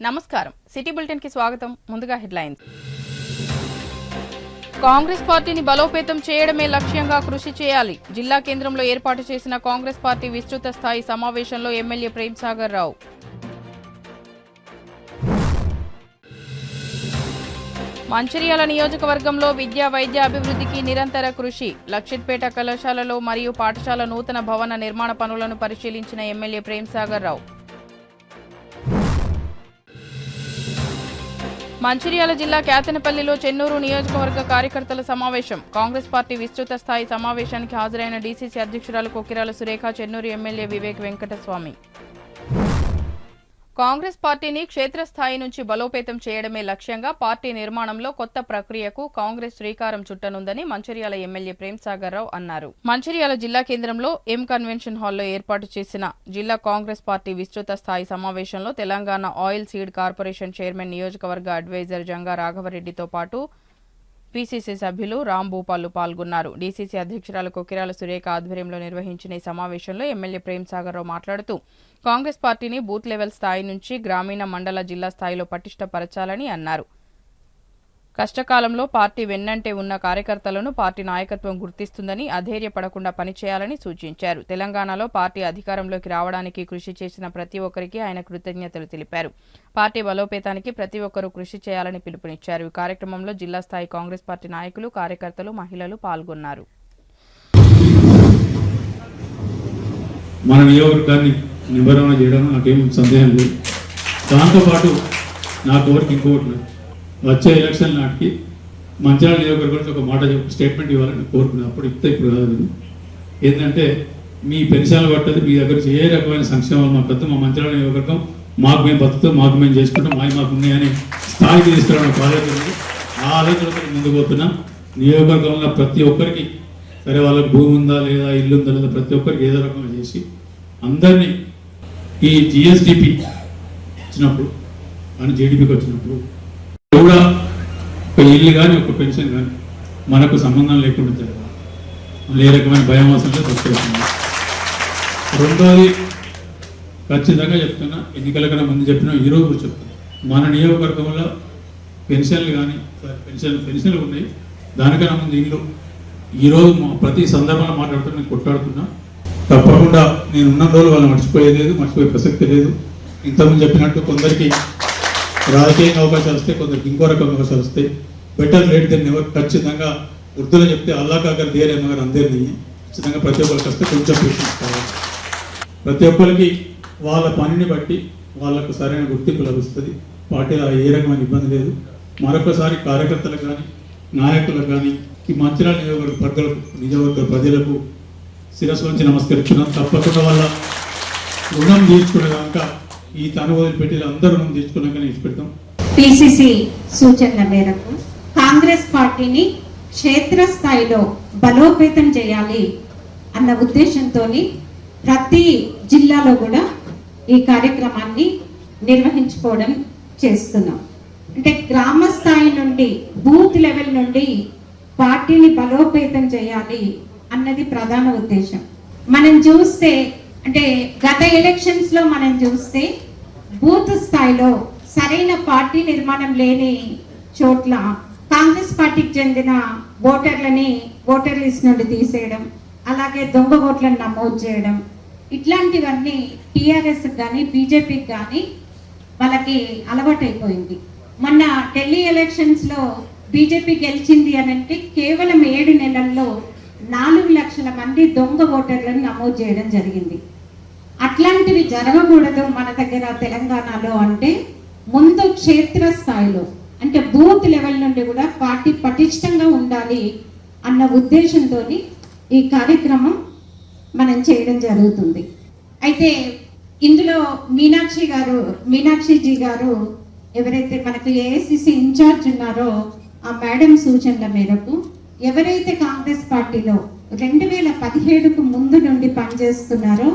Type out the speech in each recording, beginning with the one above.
నమస్కారం city bulletin కి స్వాగతం ముందుగా హెడ్లైన్స్ కాంగ్రెస్ పార్టీని బలోపేతం చేయడమే లక్ష్యంగా కృషి చేయాలి జిల్లా కేంద్రంలో ఏర్పాటు చేసిన కాంగ్రెస్ పార్టీ విస్తృత స్థాయి సమావేశంలో ఎమ్మెల్యే ప్రేమ్ సాగర్ రావు మంచిర్యాల నియోజకవర్గంలో విద్యా వైద్య అభివృద్ధికి నిరంతర కృషి లక్షిట్పేట కళాశాలలో మరియు పాఠశాల నూతన భవన నిర్మాణ పనులను పరిశీలించిన ఎమ్మెల్యే ప్రేమ్ సాగర్ రావు మంచిర్యాల జిల్లా కేతనపల్లిలో చెన్నూరు నియోజకవర్గ కార్యకర్తల సమావేశం కాంగ్రెస్ పార్టీ విస్తృత స్థాయి సమావేశానికి హాజరైన డీసీసీ అధ్యక్షురాలు కొక్కిరాల సురేఖ చెన్నూరు ఎమ్మెల్యే వివేక్ వెంకటస్వామి కాంగ్రెస్ పార్టీని క్షేత్రస్థాయి నుంచి బలోపేతం చేయడమే లక్ష్యంగా పార్టీ నిర్మాణంలో కొత్త ప్రక్రియకు కాంగ్రెస్ శ్రీకారం చుట్టనుందని మంచిర్యాల ఎమ్మెల్యే ప్రేమ్ సాగర్ రావు అన్నారు. మంచిర్యాల జిల్లా కేంద్రంలో ఎం కన్వెన్షన్ హాల్లో ఏర్పాటు చేసిన జిల్లా కాంగ్రెస్ పార్టీ విస్తృత స్థాయి సమావేశంలో Telangana oil seed corporation chairman నియోజకవర్గ అడ్వైజర్ జంగా రాఘవరెడ్డితో పాటు పీసీసీ సభ్యులు రాంభూపాలు పాల్గొన్నారు. డీసీసీ అధ్యక్షురాలు కొక్కిరాల సురేఖ ఆధ్వర్యంలో నిర్వహించిన ఈ సమావేశంలో ఎమ్మెల్యే ప్రేమ్ సాగర్ రావు మాట్లాడుతూ కాంగ్రెస్ పార్టీని బూత్ లెవెల్ స్థాయి నుంచి గ్రామీణ మండల జిల్లా స్థాయిలో పటిష్టపరచాలని అన్నారు. కష్టకాలంలో పార్టీ వెన్నంటే ఉన్న కార్యకర్తలను పార్టీ నాయకత్వం గుర్తిస్తుందని అధైర్యపడకుండా పనిచేయాలని సూచించారు. తెలంగాణలో పార్టీ అధికారంలోకి రావడానికి కృషి చేసిన ప్రతి ఒక్కరికి ఆయన కృతజ్ఞతలు తెలిపారు. పార్టీ బలోపేతానికి ప్రతి ఒక్కరూ కృషి చేయాలని పిలుపునిచ్చారు. ఈ కార్యక్రమంలో జిల్లా స్థాయి కాంగ్రెస్ పార్టీ నాయకులు, కార్యకర్తలు, మహిళలు పాల్గొన్నారు. మన నియోజకవర్గాన్ని నివారణ చేయడం నాకేం సందేహం లేదు. దాంతోపాటు నా కోరిక ఇంకోటి, వచ్చే ఎలక్షన్ నాటికి మంచిర్యాల నియోజకవర్గంలో ఒక మాట స్టేట్మెంట్ ఇవ్వాలని కోరుకున్నాను. అప్పుడు ఇప్పుడు కాదు, ఏంటంటే మీ పెన్షన్లు పట్టదు, మీ దగ్గర ఏ రకమైన సంక్షేమాలు మాకు వద్దు, మా మంచిర్యాల నియోజకవర్గం మాకు మేము బతుకుతాం, మాకు మేము చేసుకుంటాం, మాకు ఉన్నాయని స్థాయికి తీసుకురావడం ఆలోచన. ఆ ఆలోచనతో ముందుకు పోతున్నాం. నియోజకవర్గంలో ప్రతి ఒక్కరికి సరే వాళ్ళకి భూమి ఉందా లేదా, ఇల్లు ఉందా లేదా, ప్రతి ఒక్కరికి ఏదో రకంగా చేసి అందరినీ ఈ జిఎస్డిపి వచ్చినప్పుడు అని జీడిపికి వచ్చినప్పుడు కూడా ఒక ఇల్లు కానీ ఒక పెన్షన్ కానీ మనకు సంబంధం లేకుండా జరగాలి. ఏ రకమైన భయం అవసరం లేదు. రెండోది ఖచ్చితంగా చెప్తున్నా, ఎన్నికల కన్నా ముందు చెప్పినా ఈరోజు కూడా చెప్తున్నా, మన నియోజకవర్గంలో పెన్షన్లు కానీ పెన్షన్లు ఉన్నాయి. దానికన్నా ముందు ఇల్లు ఈరోజు ప్రతి సందర్భంలో మాట్లాడుతున్నా, నేను కొట్లాడుతున్నా. తప్పకుండా నేను ఉన్న రోజులు వాళ్ళు మర్చిపోయే ప్రసక్తి లేదు. ఇంతకుముందు చెప్పినట్టు కొందరికి రాజకీయంగా అవకాశాలు వస్తాయి, కొందరికి ఇంకో రకం అవకాశాలు వస్తాయి. బెటర్ లేట్ దెన్ ఎవరు. ఖచ్చితంగా ఉర్దూలో చెప్తే అల్లా కాకర్ దేరే మగర్ అందరినీ ఖచ్చితంగా ప్రతి ఒక్కరికి వస్తే కొంచెం పేషెన్స్ కావాలి. ప్రతి ఒక్కరికి వాళ్ళ పనిని బట్టి వాళ్ళకు సరైన గుర్తింపు లభిస్తుంది. పార్టీలో ఏ రకమైన ఇబ్బంది లేదు. మరొకసారి కార్యకర్తలకు కానీ నాయకులకు కానీ ఈ మంచిర్యాల నియోజకవర్గ ప్రజలకు శిరస్సు నుంచి నమస్కరిస్తున్నాం. తప్పకుండా వాళ్ళ రుణం తీర్చుకునేదాక ఈ తను వదిలిపెట్టి అందరూ రుణం తీర్చుకున్నాక ఇచ్చిపెడతాం. పిసిసి సూచనల మేరకు కాంగ్రెస్ పార్టీని క్షేత్రస్థాయిలో బలోపేతం చేయాలి అన్న ఉద్దేశంతో ప్రతి జిల్లాలో కూడా ఈ కార్యక్రమాన్ని నిర్వహించుకోవడం చేస్తున్నాం. అంటే గ్రామ స్థాయి నుండి బూత్ లెవెల్ నుండి పార్టీని బలోపేతం చేయాలి అన్నది ప్రధాన ఉద్దేశం. మనం చూస్తే అంటే గత ఎలక్షన్స్ లో మనం చూస్తే బూత్ స్థాయిలో సరైన పార్టీ నిర్మాణం లేని చోట్ల కాంగ్రెస్ పార్టీకి చెందిన ఓటర్లని ఓటర్ లిస్ట్ నుండి తీసేయడం, అలాగే దొంగ ఓట్లను నమోదు చేయడం, ఇట్లాంటివన్నీ టీఆర్ఎస్ కానీ బీజేపీకి కానీ వాళ్ళకి అలవాటైపోయింది. మొన్న ఢిల్లీ ఎలక్షన్స్ లో బీజేపీ గెలిచింది అని అంటే కేవలం 7 నెలల్లో 4 లక్షల మంది దొంగ ఓటర్లను నమోదు చేయడం జరిగింది. అట్లాంటివి జరగకూడదు మన దగ్గర తెలంగాణలో అంటే ముందు క్షేత్రస్థాయిలో అంటే బూత్ లెవెల్ నుండి కూడా పార్టీ పటిష్టంగా ఉండాలి అన్న ఉద్దేశంతో ఈ కార్యక్రమం మనం చేయడం జరుగుతుంది. అయితే ఇందులో మీనాక్షిజీ గారు ఎవరైతే మనకు ఏఐసిసి ఇన్ఛార్జ్ ఉన్నారో ఆ మేడం సూచనల మేరకు ఎవరైతే కాంగ్రెస్ పార్టీలో 2017కు ముందు నుండి పనిచేస్తున్నారో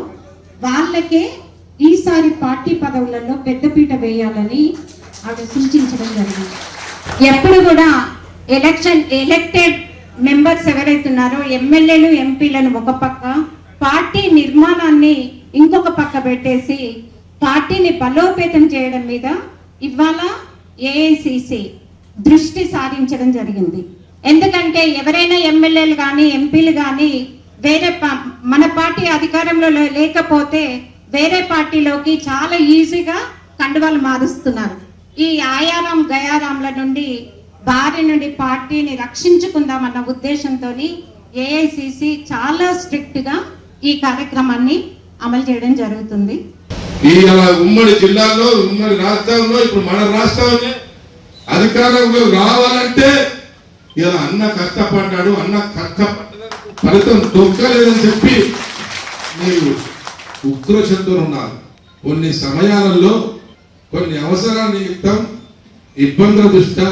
వాళ్ళకే ఈసారి పార్టీ పదవులలో పెద్దపీట వేయాలని ఆవిడ సూచించడం జరిగింది. ఎప్పుడు కూడా ఎలక్టెడ్ మెంబర్స్ ఎవరైతే ఉన్నారో ఎమ్మెల్యేలు, ఎంపీలను ఒక పక్క, పార్టీ నిర్మాణాన్ని ఇంకొక పక్క పెట్టేసి పార్టీని బలోపేతం చేయడం మీద ఇవాళ ఏఐసిసి దృష్టి సారించడం జరిగింది. ఎందుకంటే ఎవరైనా ఎమ్మెల్యేలు కానీ ఎంపీలు కానీ వేరే మన పార్టీ అధికారంలో లేకపోతే వేరే పార్టీలోకి చాలా ఈజీగా కండువాలు మారుస్తున్నారు. ఈ ఆయారాం గయారాంల నుండి బారి నుండి పార్టీని రక్షించుకుందామన్న ఉద్దేశంతో ఏఐసిసి చాలా స్ట్రిక్ట్ గా ఈ కార్యక్రమాన్ని అమలు చేయడం జరుగుతుంది. ఈ ఉమ్మడి జిల్లాలో ఉమ్మడి రాష్ట్రంలో ఇప్పుడు మన రాష్ట్రంలో అధికారంలో రావాలంటే ఇలా అన్న కష్టపడ్డాడు, అన్న కష్టపడ్డడానికి ఫలితం దొక్కలేదని చెప్పి మీరు ఉక్రోషంతో ఉన్నారు. కొన్ని సమయాలలో కొన్ని అవసరాల నిమిత్తం ఇబ్బందుల దృష్ట్యా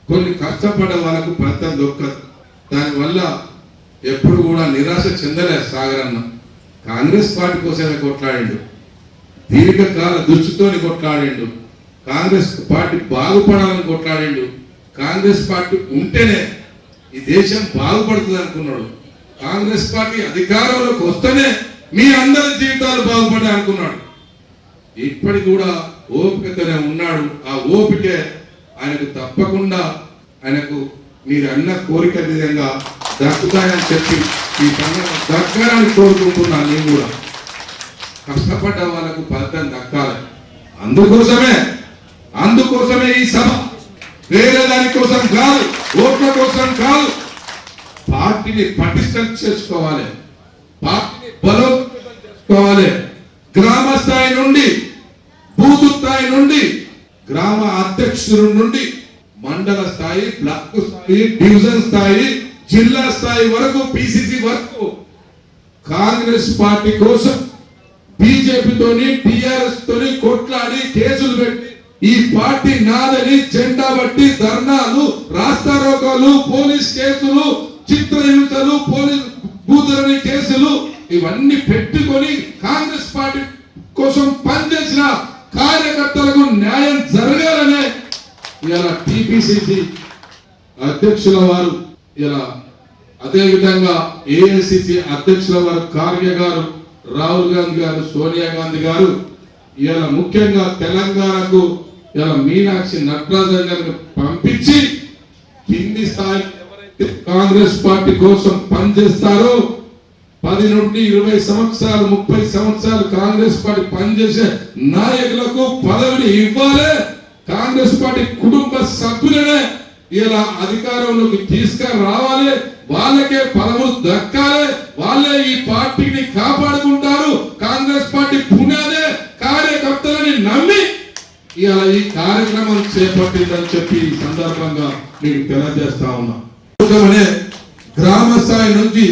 కొన్ని కష్టపడ్డ వాళ్ళకు ఫలితం దొక్కదు. దానివల్ల ఎప్పుడు కూడా నిరాశ చెందలేదు సాగరన్న. కాంగ్రెస్ పార్టీ కోసమే కొట్లాడిండు, దీర్ఘకాల దృష్టితోని కొట్లాడిండు, కాంగ్రెస్ పార్టీ బాగుపడాలని కొట్లాడిండు. కాంగ్రెస్ పార్టీ ఉంటేనే ఈ దేశం బాగుపడుతుంది అనుకున్నాడు. కాంగ్రెస్ పార్టీ అధికారంలోకి వస్తేనే మీ అందరి జీవితాలు బాగుపడాయి అనుకున్నాడు. ఇప్పటికి కూడా ఓపికతోనే ఉన్నాడు. ఆ ఓపికే ఆయనకు తప్పకుండా ఆయనకు మీరు అన్న కోరిక విధంగా దక్కుతాయని చెప్పి ఈ సంఘటన దక్కాలని కోరుకుంటున్నాను. నేను కూడా కష్టపడ్డ వాళ్ళకు ఫలితం దక్కాలి. అందుకోసమే ఈ సభ, వేరే దానికోసం కాదు, ఓట్ల కోసం కాదు. పార్టీని పటిష్టం చేసుకోవాలి, పార్టీని బలోపేతం చేసుకోవాలి. గ్రామ స్థాయి నుండి, బూత్ స్థాయి నుండి, గ్రామ అధ్యక్షుల నుండి మండల స్థాయి, బ్లాక్ స్థాయి, డివిజన్ స్థాయి, జిల్లా స్థాయి వరకు, పిసిసి వరకు కాంగ్రెస్ పార్టీ కోసం బీజేపీతోని టిఆర్ఎస్ తోని కొట్లాడి కేసులు పెట్టి ఈ పార్టీ నాదని జెండా బట్టి ధర్నాలు, రాస్తారోకోలు, పోలీస్ కేసులు, చిత్రహింసలు, పోలీస్ బూతులని కేసులు ఇవన్నీ పెట్టుకొని కాంగ్రెస్ పార్టీ కోసం పనిచేసిన కార్యకర్తలకు న్యాయం జరగాలనే ఇలా టిపిసిసి అధ్యక్షుల వారు, ఇలా అదే విధంగా ఏఐసిసి అధ్యక్షుల వారు ఖార్గే గారు, రాహుల్ గాంధీ గారు, సోనియా గాంధీ గారు, ఇలా ముఖ్యంగా తెలంగాణకు ఇలా మీనాక్షి నటరాజన్ గారిని పంపించి కింది స్థాయి ఎవరైతే కాంగ్రెస్ పార్టీ కోసం పనిచేస్తారో 10 నుండి 20 సంవత్సరాలు 30 సంవత్సరాలు కాంగ్రెస్ పార్టీ పనిచేసే నాయకులకు పదవిని ఇవ్వాలి. కాంగ్రెస్ పార్టీ కుటుంబ సభ్యులనే ఇలా అధికారంలోకి తీసుకురావాలి. వాళ్ళకే పదవులు దక్కాలి, వాళ్ళే ఈ పార్టీని కాపాడుకుంటారు. కాంగ్రెస్ పార్టీ పునాదే కార్యకర్తలని నమ్మి ఇలా ఈ కార్యక్రమం చేపట్టిందని చెప్పి ఈ సందర్భంగా మీకు తెలియజేస్తా ఉన్నా. గ్రామ స్థాయి నుంచి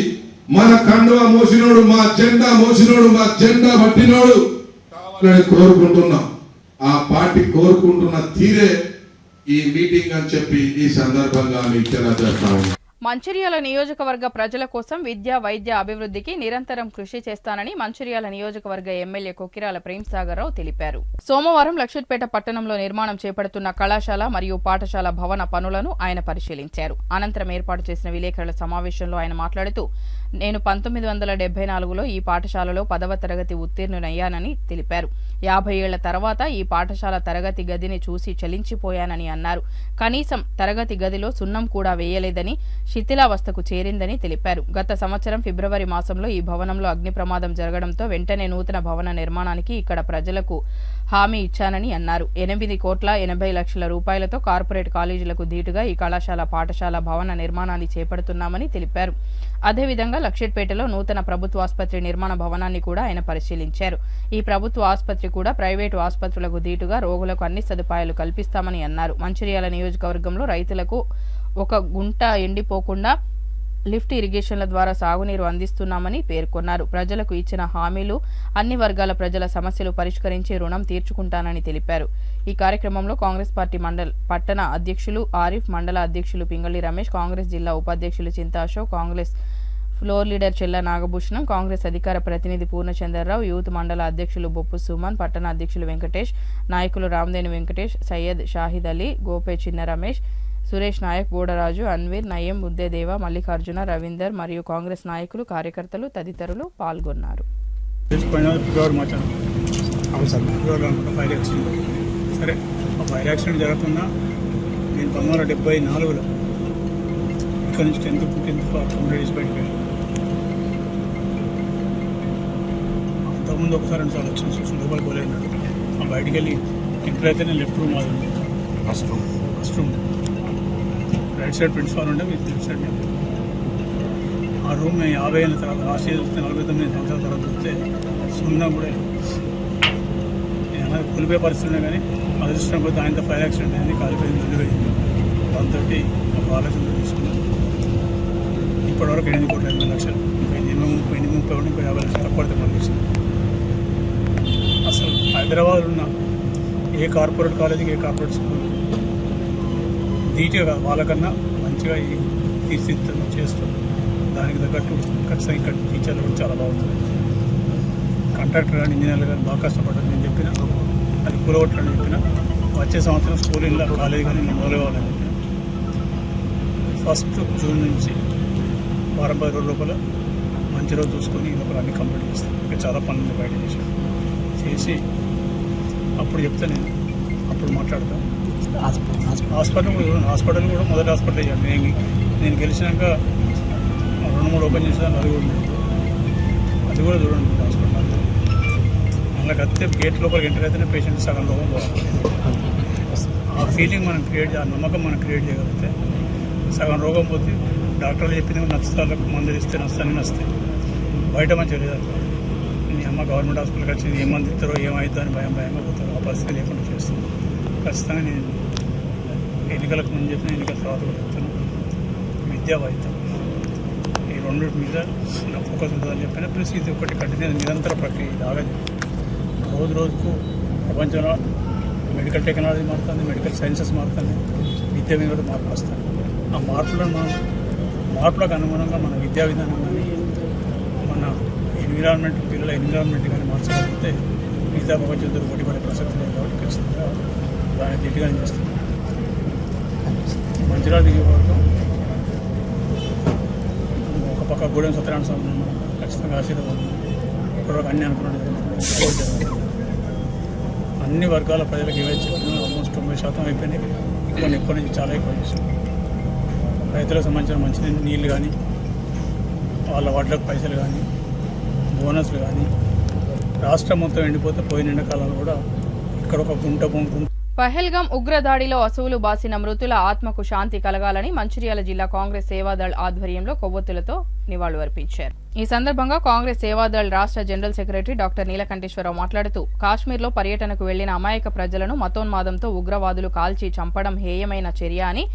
మన కండువా మోసినోడు, మా జెండా మోసినోడు, మా జెండా పట్టినోడు కావాలని కోరుకుంటున్నాం. ఆ పార్టీ కోరుకుంటున్న తీరే ఈ మీటింగ్ అని చెప్పి ఈ సందర్భంగా మీకు తెలియజేస్తా ఉన్నా. మంచిర్యాల నియోజకవర్గ ప్రజల కోసం విద్య, వైద్య అభివృద్ధికి నిరంతరం కృషి చేస్తానని మంచిర్యాల నియోజకవర్గ ఎమ్మెల్యే కొక్కిరాల ప్రేమ్సాగర్ రావు తెలిపారు. సోమవారం లక్షిట్పేట పట్టణంలో నిర్మాణం చేపడుతున్న కళాశాల మరియు పాఠశాల భవన పనులను ఆయన పరిశీలించారు. అనంతరం ఏర్పాటు చేసిన విలేకరుల సమావేశంలో ఆయన మాట్లాడుతూ, నేను 1974లో ఈ పాఠశాలలో 10వ తరగతి ఉత్తీర్ణునయ్యానని తెలిపారు. 50 ఏళ్ల తర్వాత ఈ పాఠశాల తరగతి గదిని చూసి చలించిపోయానని అన్నారు. కనీసం తరగతి గదిలో సున్నం కూడా వేయలేదని, శిథిలావస్థకు చేరిందని తెలిపారు. గత సంవత్సరం ఫిబ్రవరి మాసంలో ఈ భవనంలో అగ్ని ప్రమాదం జరగడంతో వెంటనే నూతన భవన నిర్మాణానికి ఇక్కడ ప్రజలకు హామీ ఇచ్చానని అన్నారు. 8,80,00,000 రూపాయలతో కార్పొరేట్ కాలేజీలకు ధీటుగా ఈ కళాశాల, పాఠశాల భవన నిర్మాణాన్ని చేపడుతున్నామని తెలిపారు. అదేవిధంగా లక్షిట్పేటలో నూతన ప్రభుత్వ ఆసుపత్రి నిర్మాణ భవనాన్ని కూడా ఆయన పరిశీలించారు. ఈ ప్రభుత్వ ఆసుపత్రి కూడా ప్రైవేటు ఆసుపత్రులకు ధీటుగా రోగులకు అన్ని సదుపాయాలు కల్పిస్తామని అన్నారు. మంచిర్యాల నియోజకవర్గంలో రైతులకు 1 గుంట ఎండిపోకుండా లిఫ్ట్ ఇరిగేషన్ల ద్వారా సాగునీరు అందిస్తున్నామని పేర్కొన్నారు. ప్రజలకు ఇచ్చిన హామీలు, అన్ని వర్గాల ప్రజల సమస్యలు పరిష్కరించి రుణం తీర్చుకుంటానని తెలిపారు. ఈ కార్యక్రమంలో కాంగ్రెస్ పార్టీ పట్టణ అధ్యక్షులు ఆరిఫ్, మండల అధ్యక్షులు పింగళి రమేష్, కాంగ్రెస్ జిల్లా ఉపాధ్యక్షులు చింతా అశోక్, కాంగ్రెస్ ఫ్లోర్ లీడర్ చెల్ల నాగభూషణం, కాంగ్రెస్ అధికార ప్రతినిధి పూర్ణచంద్రరావు, యూత్ మండల అధ్యక్షులు బొప్పు సుమన్, పట్టణ అధ్యక్షులు వెంకటేష్, నాయకులు రామదేని వెంకటేష్, సయ్యద్ షాహిద్ అలీ, గోపే చిన్న రమేష్, సురేష్ నాయక్, బోడరాజు, అన్వీర్, నయీం, ముద్దేదేవ, మల్లికార్జున, రవీందర్ మరియు కాంగ్రెస్ నాయకులు, కార్యకర్తలు తదితరులు పాల్గొన్నారు. సరే ఆ ఫైర్ యాక్సిడెంట్ జరుగుతున్నా నేను 1974లో ఇక్కడ నుంచి 10th కంప్లీట్ బయటకు వెళ్ళాను. అంతకుముందు ఒకసారి 2 సార్లు వచ్చాను, చూసి లోపలికి పోలేన్నాడు. ఆ బయటికి వెళ్ళి ఎంటర్ అయితే నేను లెఫ్ట్ రూమ్ అది ఉంది, first room right side principal ఉండే, మీరు లెఫ్ట్ సైడ్ ఆ రూమ్ 50 ఏళ్ళ తర్వాత లాస్ట్ ఇయర్ చూస్తే 49 సంవత్సరాల తర్వాత చూస్తే సున్నా కూడా ఏమైనా కూలిపోయే పరిస్థితి ఉన్నా కానీ అదృష్టం పోతే ఆయనతో ఫైర్ యాక్సిడెంట్ అయింది, కాలిపోయింది, వెళ్ళిపోయింది. దాంతో ఒక ఆలోచన తీసుకున్నాను. ఇప్పటివరకు 8,80,00,000 50 లక్షలు తక్కువ పంపించింది. అసలు హైదరాబాద్ ఉన్న ఏ కార్పొరేట్ కాలేజీకి ఏ కార్పొరేట్ స్కూల్ ధీటుగా వాళ్ళకన్నా మంచిగా తీర్చిదిద్దుతూ చేస్తూ దానికి తగ్గట్టు ఖచ్చితంగా ఇక్కడ టీచర్లు కూడా చాలా బాగుంటుంది. కాంట్రాక్టర్ కానీ ఇంజనీర్లు కానీ బాగా కష్టపడ్డారు. నేను చెప్పిన అది కూలగొట్టాలని చెప్పిన వచ్చే సంవత్సరం స్కూల్ ఇలా కాలేజీ కానీ మొదలవ్వాలని చెప్పిన 1 జూన్ నుంచి 10 రోజుల లోపల మంచి రోజు చూసుకొని ఈ లోపల అన్ని కంప్లీట్ చేస్తాను. ఇంకా చాలా పనులు బయట చేసి అప్పుడు చెప్తే నేను అప్పుడు మాట్లాడతాను. హాస్పిటల్ కూడా మొదటి హాస్పిటల్ అయ్యాను. నేను గెలిచినాక 2-3 ఓపెన్ చేసాను, అది కూడా అది కూడా చూడండి హాస్పిటల్. అలాగే వస్తే గేట్ లోపలికి ఎంటర్ అయితేనే పేషెంట్ సగం రోగం పోతుంది. ఆ ఫీలింగ్ మనం క్రియేట్ చేయాలి, నమ్మకం మనం క్రియేట్ చేయగలిగితే సగం రోగం పోతే డాక్టర్లు చెప్పింది నచ్చుతారు, మందులు ఇస్తే నచ్చుతాయి. బయట మంచిగా లేదు. మీ అమ్మ గవర్నమెంట్ హాస్పిటల్కి వచ్చింది, ఏ మంది ఇస్తారో ఏమవుతుందో అని భయంగా పోతారు. ఆ పరిస్థితి లేకుండా చేస్తాను. ఖచ్చితంగా నేను ఎన్నికలకు ముందు చెప్పిన, ఎన్నికల తర్వాత కూడా చెప్తాను, విద్యా వైద్యం ఈ రెండింటి మీద నా ఫోకస్ ఉంటుందని చెప్పిన. ప్లస్ ఇది ఒకటి కంటిన్యూ నిరంతర ప్రక్రియ, ఇది ఆగదు. రోజుకు ప్రపంచంలో మెడికల్ టెక్నాలజీ మారుతుంది, మెడికల్ సైన్సెస్ మారుతుంది, విద్య మీద కూడా మార్పులు వస్తాయి. ఆ మార్పులకు అనుగుణంగా మన విద్యా విధానం కానీ మన ఎన్విరాన్మెంట్, పిల్లల ఎన్విరాన్మెంట్ కానీ మార్చగలిగితే మిగతా ప్రపంచంతో పోటీపడే ప్రసక్తి లేదు. కాబట్టి ఖచ్చితంగా దాన్ని దిట్టుగా చేస్తుంది. మంచిర్యాల నియోజకవర్గం ఒక పక్క గూడెం సత్యనారాయణ స్వామి ఖచ్చితంగా ఆశీర్వాదం. ఇప్పటివరకు అన్నీ అనుకున్నట్టు జరుగుతుంది. అన్ని వర్గాల ప్రజలకు ఏవైతే చెప్పినా ఆల్మోస్ట్ 90% అయిపోయినాయి. ఎక్కువ నుంచి చాలా ఎక్కువ చేసాం. రైతులకు సంబంధించిన మంచి నీళ్ళు కానీ, వాళ్ళ వడ్లకు పైసలు కానీ, బోనస్లు కానీ, రాష్ట్రం మొత్తం ఎండిపోతే పోయిన ఎండాకాలంలో కూడా ఇక్కడ ఒక గుంట పహల్గాం ఉగ్రదాడిలో అసువులు బాసిన మృతుల ఆత్మకు శాంతి కలగాలని మంచిర్యాల జిల్లా కాంగ్రెస్ సేవాదళ్ ఆధ్వర్యంలో కొవ్వొత్తులతో నివాళులర్పించారు. ఈ సందర్భంగా కాంగ్రెస్ సేవాదళ్ రాష్ట్ర జనరల్ సెక్రటరీ డాక్టర్ నీలకంఠేశ్వరరావు మాట్లాడుతూ కాశ్మీర్లో పర్యటనకు వెళ్లిన అమాయక ప్రజలను మతోన్మాదంతో ఉగ్రవాదులు కాల్చి చంపడం హేయమైన చర్య అని,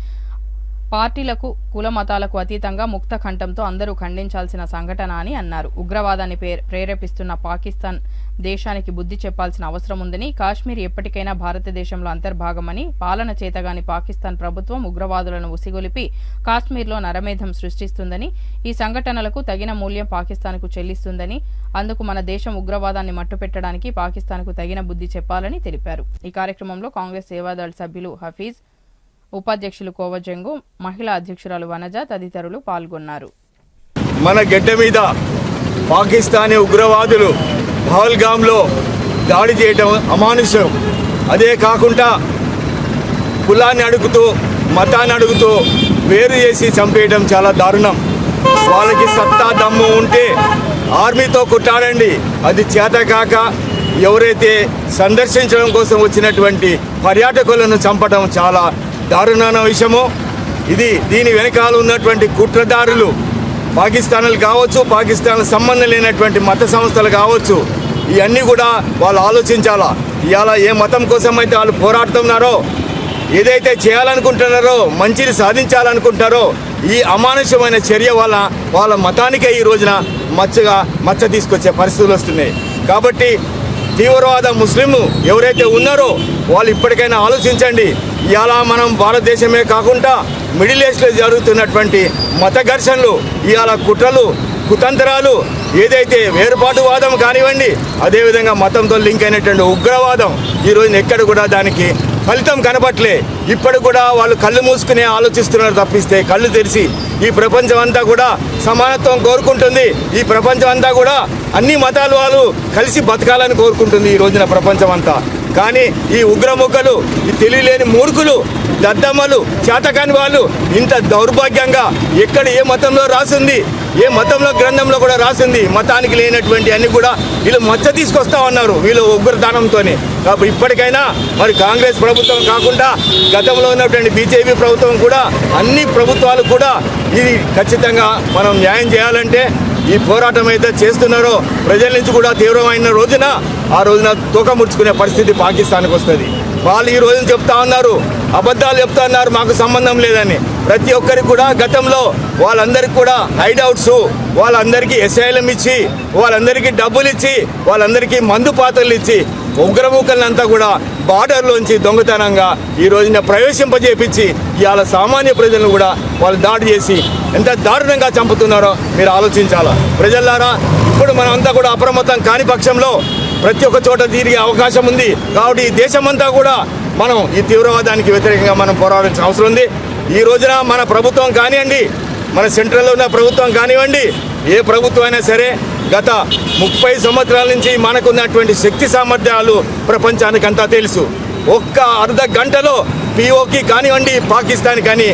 పార్టీలకు కుల మతాలకు అతీతంగా ముక్త కంఠంతో అందరూ ఖండించాల్సిన సంఘటన అని అన్నారు. ఉగ్రవాదాన్ని ప్రేరేపిస్తున్న పాకిస్తాన్ దేశానికి బుద్ధి చెప్పాల్సిన అవసరం ఉందని, కాశ్మీర్ ఎప్పటికైనా భారతదేశంలో అంతర్భాగమని, పాలన చేతగాని పాకిస్తాన్ ప్రభుత్వం ఉగ్రవాదులను ఉసిగొలిపి కాశ్మీర్లో నరమేధం సృష్టిస్తుందని, ఈ సంఘటనలకు తగిన మూల్యం పాకిస్తాన్కు చెల్లిస్తుందని, అందుకు మన దేశం ఉగ్రవాదాన్ని మట్టుపెట్టడానికి పాకిస్తాన్కు తగిన బుద్ధి చెప్పాలని తెలిపారు. ఈ కార్యక్రమంలో కాంగ్రెస్ సేవాదళ్ సభ్యులు హఫీజ్, ఉపాధ్యక్షులు కోవజంగు, మహిళా అధ్యక్షురాలు వనజ తదితరులు పాల్గొన్నారు. మన గడ్డ మీద పాకిస్తానీ ఉగ్రవాదులు పహల్గాంలో దాడి చేయడం అమానుషం. అదే కాకుండా కులాన్ని అడుగుతూ, మతాన్ని అడుగుతూ వేరు చేసి చంపేయడం చాలా దారుణం. వాళ్ళకి సత్తా దమ్ము ఉంటే ఆర్మీతో కొట్టాడండి. అది చేతకాక ఎవరైతే సందర్శించడం కోసం వచ్చినటువంటి పర్యాటకులను చంపడం చాలా దారుణమైన విషయము. దీని వెనకాల ఉన్నటువంటి కుట్రదారులు పాకిస్తాన్లు కావచ్చు, పాకిస్తాన్ సంబంధం లేనటువంటి మత సంస్థలు కావచ్చు, ఇవన్నీ కూడా వాళ్ళు ఆలోచించాలా. ఇవాళ ఏ మతం కోసం అయితే వాళ్ళు పోరాడుతున్నారో, ఏదైతే చేయాలనుకుంటున్నారో, మంచిని సాధించాలనుకుంటారో, ఈ అమానుషమైన చర్య వల్ల వాళ్ళ మతానికే ఈ రోజున మచ్చ తీసుకొచ్చే పరిస్థితులు వస్తున్నాయి. కాబట్టి తీవ్రవాద ముస్లిం ఎవరైతే ఉన్నారో వాళ్ళు ఇప్పటికైనా ఆలోచించండి. ఇవాళ మనం భారతదేశమే కాకుండా మిడిల్ ఈస్ట్లో జరుగుతున్నటువంటి మత ఘర్షణలు, ఇవాళ కుట్రలు, కుతంత్రాలు, ఏదైతే వేరుపాటువాదం కానివ్వండి, అదేవిధంగా మతంతో లింక్ అయినటువంటి ఉగ్రవాదం, ఈరోజు ఎక్కడ కూడా దానికి ఫలితం కనబట్లే. ఇప్పుడు కూడా వాళ్ళు కళ్ళు మూసుకునే ఆలోచిస్తున్నారు తప్పిస్తే కళ్ళు తెరిచి ఈ ప్రపంచం అంతా కూడా సమానత్వం కోరుకుంటుంది. ఈ ప్రపంచం అంతా కూడా అన్ని మతాల వాళ్ళు కలిసి బతకాలని కోరుకుంటుంది ఈ రోజున ప్రపంచం అంతా. కానీ ఈ ఉగ్రముఖలు, ఈ తెలియలేని మూర్ఖులు, దద్దమ్మలు, చేతకాని వాళ్ళు ఇంత దౌర్భాగ్యంగా ఎక్కడ ఏ మతంలో రాసింది, ఏ మతంలో గ్రంథంలో కూడా రాసింది మతానికి లేనటువంటి అన్ని కూడా వీళ్ళు మచ్చ తీసుకొస్తా ఉన్నారు వీళ్ళు ఉగ్రదానంతోనే. కాబట్టి ఇప్పటికైనా మరి కాంగ్రెస్ ప్రభుత్వం కాకుండా గతంలో ఉన్నటువంటి బీజేపీ ప్రభుత్వం కూడా అన్ని ప్రభుత్వాలు కూడా ఇది ఖచ్చితంగా మనం న్యాయం చేయాలంటే ఈ పోరాటం అయితే చేస్తున్నారో ప్రజల నుంచి కూడా తీవ్రమైన రోజున ఆ రోజున తూకం ముడుచుకునే పరిస్థితి పాకిస్తాన్కి వస్తుంది. వాళ్ళు ఈ రోజున చెప్తా ఉన్నారు, అబద్ధాలు చెప్తా ఉన్నారు, మాకు సంబంధం లేదని. ప్రతి ఒక్కరికి కూడా గతంలో వాళ్ళందరికీ కూడా హైడౌట్స్, వాళ్ళందరికీ ఎస్ఐలం ఇచ్చి, వాళ్ళందరికీ డబ్బులు ఇచ్చి, వాళ్ళందరికీ మందు పాత్రలు ఇచ్చి ఉగ్రముఖలంతా కూడా బార్డర్లోంచి దొంగతనంగా ఈ రోజున ప్రవేశింపజేపించి ఇవాళ సామాన్య ప్రజలను కూడా వాళ్ళు దాడి చేసి ఎంత దారుణంగా చంపుతున్నారో మీరు ఆలోచించాలా. ప్రజలారా, ఇప్పుడు మనమంతా కూడా అప్రమత్తం కాని పక్షంలో ప్రతి ఒక్క చోట తిరిగే అవకాశం ఉంది. కాబట్టి ఈ దేశమంతా కూడా మనం ఈ తీవ్రవాదానికి వ్యతిరేకంగా మనం పోరాడాల్సిన అవసరం ఉంది. ఈ రోజున మన ప్రభుత్వం కానివ్వండి, మన సెంట్రల్లో ఉన్న ప్రభుత్వం కానివ్వండి, ఏ ప్రభుత్వం అయినా సరే గత 30 సంవత్సరాల నుంచి మనకున్నటువంటి శక్తి సామర్థ్యాలు ప్రపంచానికి అంతా తెలుసు. ఒక్క అర్ధ గంటలో పిఓకి కానివ్వండి, పాకిస్తాన్ కానీ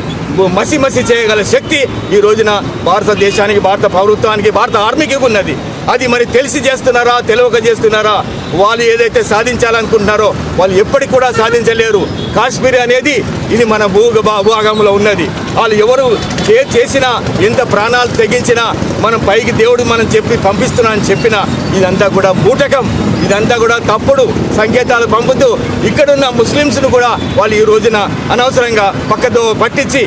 మసి చేయగల శక్తి ఈ రోజున భారతదేశానికి, భారత పౌరత్వానికి, భారత ఆర్మీకి ఉన్నది. అది మరి తెలిసి చేస్తున్నారా, తెలియక చేస్తున్నారా? వాళ్ళు ఏదైతే సాధించాలనుకుంటున్నారో వాళ్ళు ఎప్పటికి కూడా సాధించలేరు. కాశ్మీర్ అనేది ఇది మన భూభాగంలో ఉన్నది. వాళ్ళు ఎవరు చేసినా, ఎంత ప్రాణాలు తెగించినా, మనం పైకి దేవుడు మనం చెప్పి పంపిస్తున్నా అని చెప్పినా ఇదంతా కూడా బూటకం, ఇదంతా కూడా తప్పుడు సంకేతాలు పంపుతూ ఇక్కడున్న ముస్లిమ్స్ను కూడా వాళ్ళు ఈ రోజున అనవసరంగా పక్కతో పట్టించి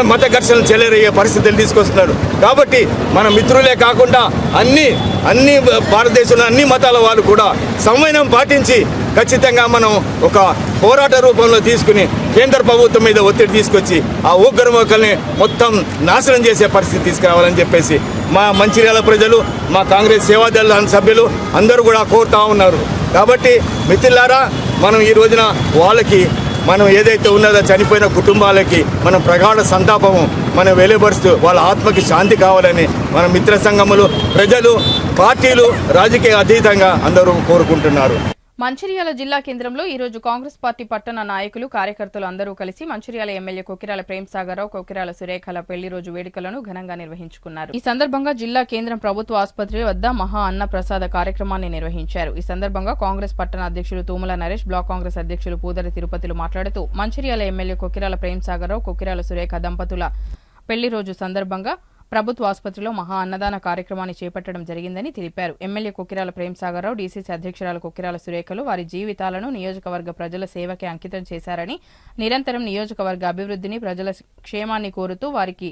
మత ఘర్షణలు చెలరేగే పరిస్థితులు తీసుకొస్తున్నారు. కాబట్టి మన మిత్రులే కాకుండా అన్ని భారతదేశంలో అన్ని మతాల వాళ్ళు కూడా సంయమనం పాటించి ఖచ్చితంగా మనం ఒక పోరాట రూపంలో తీసుకుని కేంద్ర ప్రభుత్వం మీద ఒత్తిడి తీసుకొచ్చి ఆ ఉగ్రముఖల్ని మొత్తం నాశనం చేసే పరిస్థితి తీసుకురావాలని చెప్పేసి మా మంచిర్యాల ప్రజలు, మా కాంగ్రెస్ సేవాదళ సభ్యులు అందరూ కూడా కోరుతూ ఉన్నారు. కాబట్టి మిత్రులారా, మనం ఈ రోజున వాళ్ళకి మనం ఏదైతే ఉన్నదో చనిపోయిన కుటుంబాలకి మనం ప్రగాఢ సంతాపము మనం వెలువరుస్తూ వాళ్ళ ఆత్మకి శాంతి కావాలని మన మిత్ర సంఘములు, ప్రజలు, పార్టీలు, రాజకీయ అతీతంగా అందరూ కోరుకుంటున్నారు. మంచిర్యాల జిల్లా కేంద్రంలో ఈ రోజు కాంగ్రెస్ పార్టీ పట్టణ నాయకులు, కార్యకర్తలు అందరూ కలిసి మంచిర్యాల ఎమ్మెల్యే కొకిరాల ప్రేమ్సాగర్ రావు, కొకిరాల సురేఖల పెళ్లి రోజు వేడుకలను ఘనంగా నిర్వహించుకున్నారు. ఈ సందర్భంగా జిల్లా కేంద్రం ప్రభుత్వ ఆసుపత్రి వద్ద మహా అన్న ప్రసాద కార్యక్రమాన్ని నిర్వహించారు. ఈ సందర్భంగా కాంగ్రెస్ పట్టణ అధ్యక్షులు తూముల నరేష్, బ్లాక్ కాంగ్రెస్ అధ్యక్షులు పూదరి తిరుపతిలు మాట్లాడుతూ మంచిర్యాల ఎమ్మెల్యే కొకిరాల ప్రేమ్సాగర్ రావు, కొకిరాల సురేఖ దంపతుల పెళ్లి రోజు సందర్భంగా ప్రభుత్వ ఆసుపత్రిలో మహా అన్నదాన కార్యక్రమాన్ని చేపట్టడం జరిగిందని తెలిపారు. ఎమ్మెల్యే కొకిరాల ప్రేమ్సాగర్ రావు, డీసీసీ అధ్యక్షురాలు కొకిరాల సురేఖలు వారి జీవితాలను నియోజకవర్గ ప్రజల సేవకే అంకితం చేశారని, నిరంతరం నియోజకవర్గ అభివృద్ధిని, ప్రజల క్షేమాన్ని కోరుతూ వారికి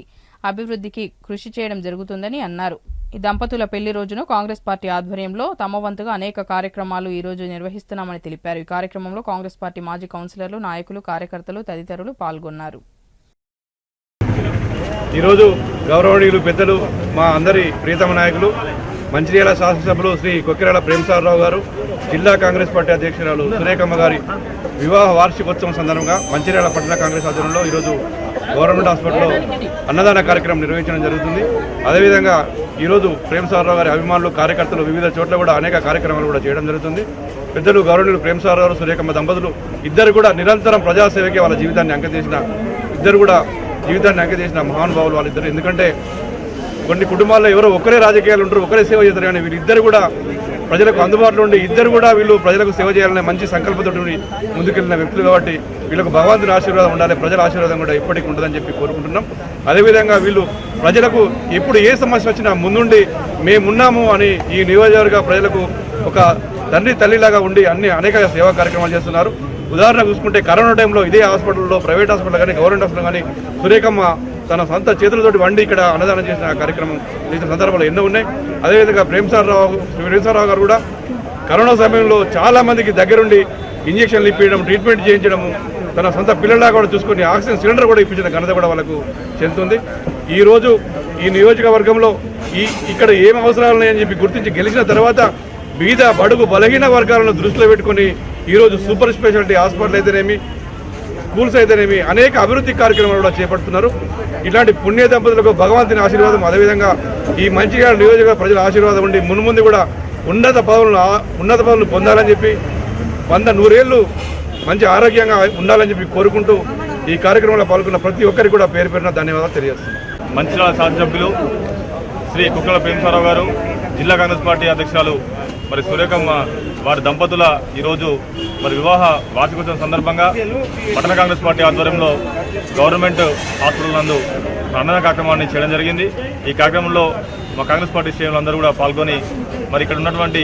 అభివృద్ధికి కృషి చేయడం జరుగుతుందని అన్నారు. ఈ దంపతుల పెళ్లి రోజును కాంగ్రెస్ పార్టీ ఆధ్వర్యంలో తమ వంతుగా అనేక కార్యక్రమాలు ఈ రోజు నిర్వహిస్తున్నామని తెలిపారు. ఈ కార్యక్రమంలో కాంగ్రెస్ పార్టీ మాజీ కౌన్సిలర్లు, నాయకులు, కార్యకర్తలు తదితరులు పాల్గొన్నారు. ఈరోజు గౌరవనీయులు పెద్దలు, మా అందరి ప్రియతమ నాయకులు, మంచిర్యాల శాసనసభ్యులు శ్రీ కొకిరాల ప్రేమ్సాగర్ రావు గారు, జిల్లా కాంగ్రెస్ పార్టీ అధ్యక్షురాలు సురేఖమ్మ గారి వివాహ వార్షికోత్సవం సందర్భంగా మంచిర్యాల పట్టణ కాంగ్రెస్ ఆధ్వర్యంలో ఈరోజు గవర్నమెంట్ హాస్పిటల్లో అన్నదాన కార్యక్రమం నిర్వహించడం జరుగుతుంది. అదేవిధంగా ఈరోజు ప్రేమ్సాగర్ రావు గారి అభిమానులు, కార్యకర్తలు వివిధ చోట్ల కూడా అనేక కార్యక్రమాలు కూడా చేయడం జరుగుతుంది. పెద్దలు గౌరవనీయులు ప్రేమ్సాగర్ రావు, సురేఖమ్మ దంపతులు ఇద్దరు కూడా నిరంతరం ప్రజాసేవకే వాళ్ళ జీవితాన్ని అంకితం చేసిన మహానుభావులు వాళ్ళిద్దరు. ఎందుకంటే కొన్ని కుటుంబాల్లో ఎవరో ఒకరే రాజకీయాలు ఉంటారు, ఒకరే సేవ చేస్తారు, కానీ వీళ్ళిద్దరు కూడా ప్రజలకు అందుబాటులో ఉండి ఇద్దరు కూడా వీళ్ళు ప్రజలకు సేవ చేయాలనే మంచి సంకల్పంతో ముందుకెళ్లిన వ్యక్తులు. కాబట్టి వీళ్ళకు భగవంతుని ఆశీర్వాదం ఉండాలి, ప్రజల ఆశీర్వాదం కూడా ఇప్పటికీ ఉంటుందని చెప్పి కోరుకుంటున్నాం. అదేవిధంగా వీళ్ళు ప్రజలకు ఎప్పుడు ఏ సమస్య వచ్చినా ముందుండి మేమున్నాము అని ఈ నియోజకవర్గ ప్రజలకు ఒక తండ్రి తల్లిలాగా ఉండి అనేక సేవా కార్యక్రమాలు చేస్తున్నారు. ఉదాహరణ చూసుకుంటే కరోనా టైంలో ఇదే హాస్పిటల్లో, ప్రైవేట్ హాస్పిటల్ కానీ గవర్నమెంట్ హాస్పిటల్ కానీ సురేఖమ్మ తన సొంత చేతులతోటి వండి ఇక్కడ అన్నదానం చేసిన కార్యక్రమం చేసిన సందర్భాలు ఎన్నో ఉన్నాయి. అదేవిధంగా ప్రేమ్సాగర్ రావు గారు కూడా కరోనా సమయంలో చాలా మందికి దగ్గరుండి ఇంజక్షన్లు ఇప్పించడం, ట్రీట్మెంట్ చేయించడము, తన సొంత పిల్లల్లా కూడా చూసుకొని ఆక్సిజన్ సిలిండర్ కూడా ఇప్పించిన ఘనత కూడా వాళ్ళకు చెందుతుంది. ఈరోజు ఈ నియోజకవర్గంలో ఇక్కడ ఏం అవసరాలు ఉన్నాయని చెప్పి గుర్తించి గెలిచిన తర్వాత బీద బడుగు బలహీన వర్గాలను దృష్టిలో పెట్టుకొని ఈరోజు సూపర్ స్పెషాలిటీ హాస్పిటల్ అయితేనేమి, స్కూల్స్ అయితేనేమి అనేక అభివృద్ధి కార్యక్రమాలు కూడా చేపడుతున్నారు. ఇట్లాంటి పుణ్య దంపతులకు భగవంతుని ఆశీర్వాదం, అదేవిధంగా ఈ మంచిర్యాల నియోజకవర్గ ప్రజల ఆశీర్వాదం ఉండి మున్ముందు కూడా ఉన్నత పదవులను పొందాలని చెప్పి 100 ఏళ్ళు మంచి ఆరోగ్యంగా ఉండాలని చెప్పి కోరుకుంటూ ఈ కార్యక్రమంలో పాల్గొన్న ప్రతి ఒక్కరికి కూడా పేరు పేరున ధన్యవాదాలు తెలియజేస్తున్నాను. మంచిర్యాల శాసనసభ్యులు శ్రీ కుక్కల ప్రేమసారావు గారు, జిల్లా కాంగ్రెస్ పార్టీ అధ్యక్షురాలు మరి సూర్యకమ్మ వారి దంపతుల ఈరోజు మరి వివాహ వార్షికోత్సవం సందర్భంగా పట్టణ కాంగ్రెస్ పార్టీ ఆధ్వర్యంలో గవర్నమెంట్ హాస్పిటల్ నందు అన్నదాన కార్యక్రమాన్ని చేయడం జరిగింది. ఈ కార్యక్రమంలో మా కాంగ్రెస్ పార్టీ శ్రేణులందరూ కూడా పాల్గొని మరి ఇక్కడ ఉన్నటువంటి